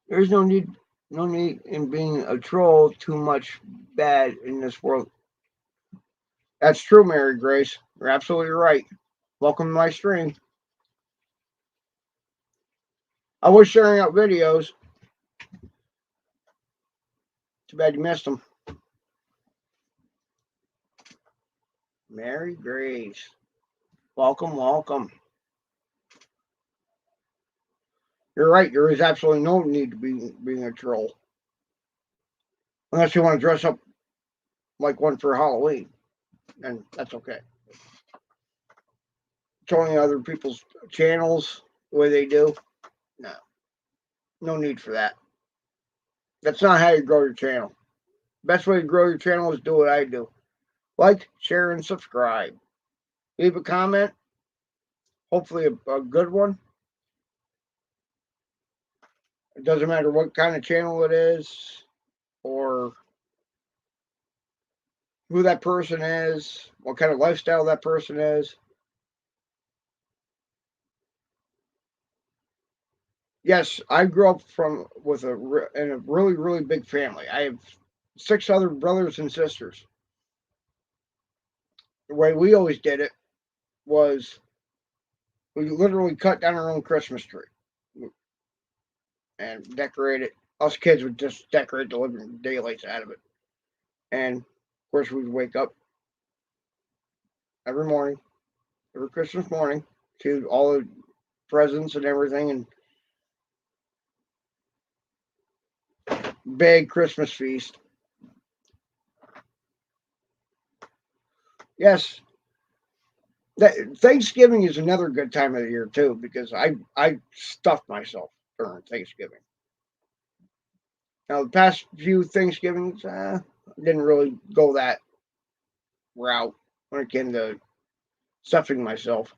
There's no need in being a troll. Too much bad in this world. That's true, Mary Grace. You're absolutely right. Welcome to my stream. I was sharing out videos. Too bad you missed them. Mary Grace. Welcome, welcome. You're right. There is absolutely no need to be being a troll. Unless you want to dress up like one for Halloween. And that's okay. Showing other people's channels the way they do. No. No need for that. That's not how you grow your channel. Best way to grow your channel is do what I do. Like, share, and subscribe. Leave a comment. Hopefully a good one. It doesn't matter what kind of channel it is or who that person is, what kind of lifestyle that person is. Yes, I grew up in a really, really big family. I have 6 other brothers and sisters. The way we always did it was we literally cut down our own Christmas tree and decorate it. Us kids would just decorate the living daylights out of it. And, of course, we'd wake up every morning, every Christmas morning, to all the presents and everything, and big Christmas feast. Yes, Thanksgiving is another good time of the year too, because I stuffed myself during Thanksgiving. Now the past few Thanksgivings, didn't really go that route when it came to stuffing myself.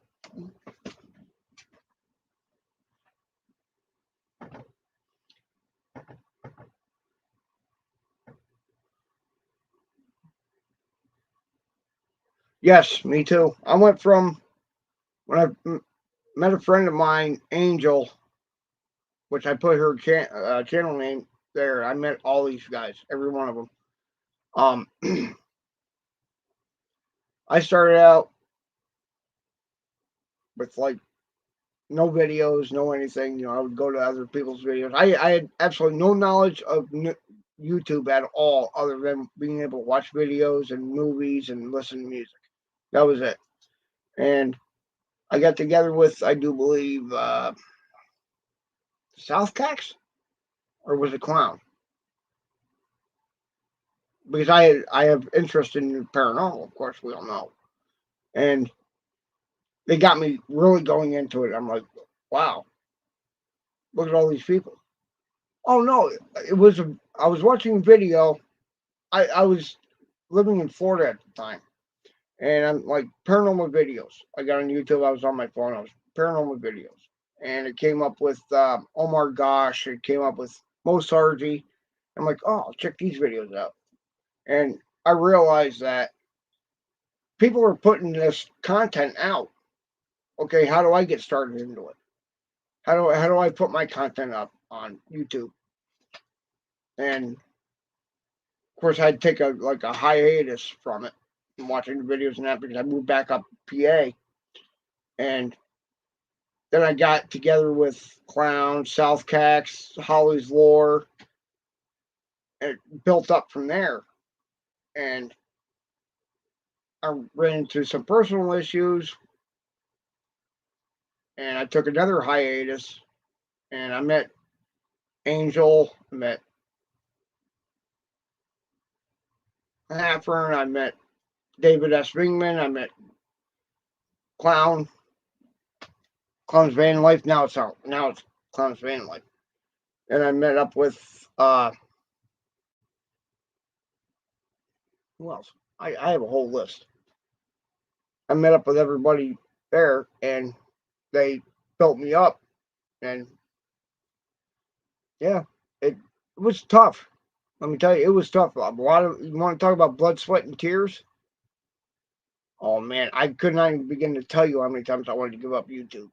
Yes, me too. I went from when I met a friend of mine, Angel, which I put her channel name there. I met all these guys, every one of them. I started out with like no videos, no anything. I would go to other people's videos. I had absolutely no knowledge of YouTube at all, other than being able to watch videos and movies and listen to music. That was it. And I got together with, I do believe, Southcax, or was it Clown? Because I have interest in paranormal, of course, we all know. And they got me really going into it. I'm like, wow, look at all these people. Oh no, I was watching a video. I was living in Florida at the time. And I'm like, paranormal videos. I got on YouTube. I was on my phone. I was paranormal videos. And it came up with Omar Gosh. It came up with Mo Sargi. I'm like, oh, I'll check these videos out. And I realized that people are putting this content out. Okay, how do I get started into it? How do I put my content up on YouTube? And of course, I had to take a hiatus from it and watching the videos and that, because I moved back up PA. And then I got together with Clown, Southcax, Holly's Lore, and it built up from there. And I ran into some personal issues, and I took another hiatus, and I met Angel, I met Haffern, I met David S. Vingman, I met Clown's Van Life. Now it's Clown's Van Life. And I met up with who else? I have a whole list. I met up with everybody there, and they built me up. And yeah, it was tough. Let me tell you, it was tough. A lot of, you want to talk about blood, sweat, and tears? Oh man, I could not even begin to tell you how many times I wanted to give up YouTube.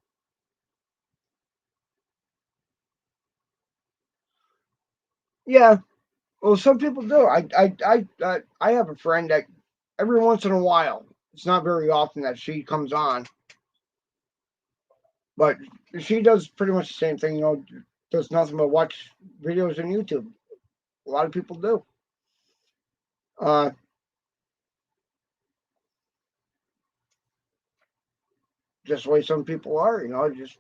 Yeah, well, some people do. I have a friend that every once in a while, it's not very often that she comes on, but she does pretty much the same thing. You know, does nothing but watch videos on YouTube. A lot of people do. Just the way some people are, you know, just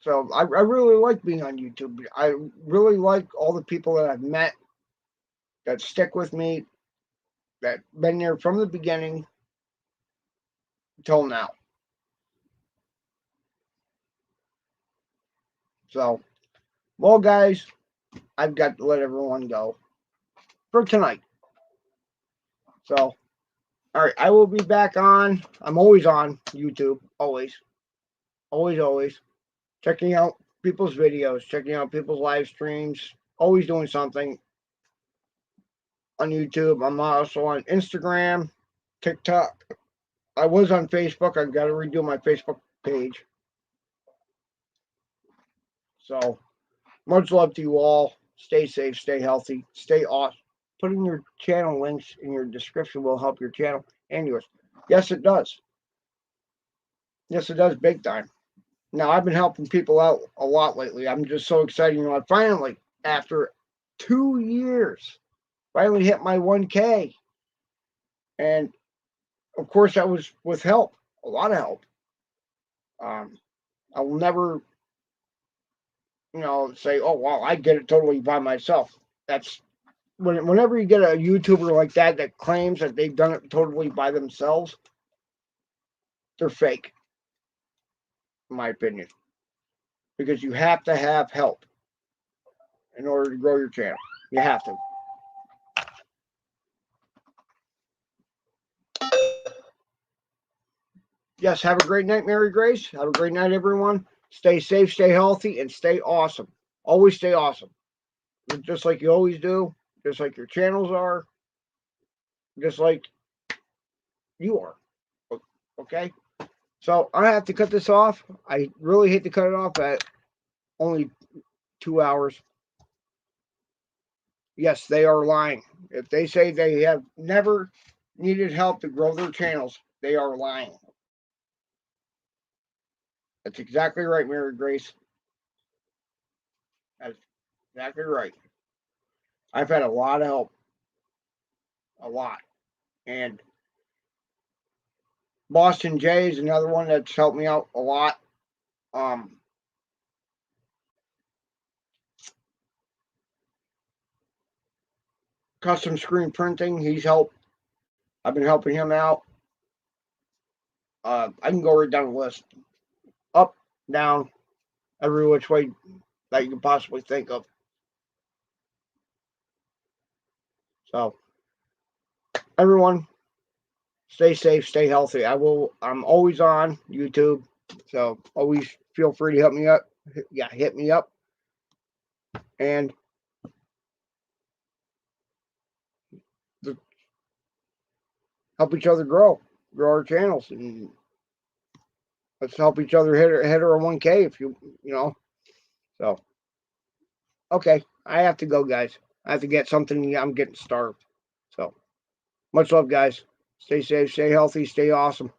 so I really like being on YouTube. I really like all the people that I've met that stick with me, that been there from the beginning till now. So, well, guys, I've got to let everyone go for tonight. So, all right, I will be back on. I'm always on YouTube, always, always checking out people's videos, checking out people's live streams, always doing something on YouTube. I'm also on Instagram, TikTok. I was on Facebook. I've got to redo my Facebook page. So, much love to you all. Stay safe, stay healthy, stay awesome. Putting your channel links in your description will help your channel and yours. Yes, it does. Yes, it does, big time. Now, I've been helping people out a lot lately. I'm just so excited. You know, I finally, after 2 years, finally hit my 1K. And, of course, that was with help, a lot of help. I will never, you know, say, oh, wow, I did it totally by myself. That's whenever you get a YouTuber like that claims that they've done it totally by themselves, they're fake, in my opinion. Because you have to have help in order to grow your channel. You have to. Yes, have a great night, Mary Grace. Have a great night, everyone. Stay safe, stay healthy, and stay awesome. Always stay awesome. Just like you always do. Just like your channels are. Just like you are. Okay? So I have to cut this off. I really hate to cut it off at only 2 hours. Yes, they are lying. If they say they have never needed help to grow their channels, they are lying. That's exactly right, Mary Grace. That's exactly right. I've had a lot of help. A lot. And Boston J is another one that's helped me out a lot. Custom screen printing, he's helped. I've been helping him out. I can go right down the list. Up, down, every which way that you can possibly think of. So, everyone, stay safe, stay healthy. I'm always on YouTube, so always feel free to hit me up. Yeah, hit me up. And help each other grow our channels, and let's help each other hit our 1K if you know. So, okay, I have to go, guys. I have to get something. I'm getting starved. So, much love, guys. Stay safe, stay healthy, stay awesome.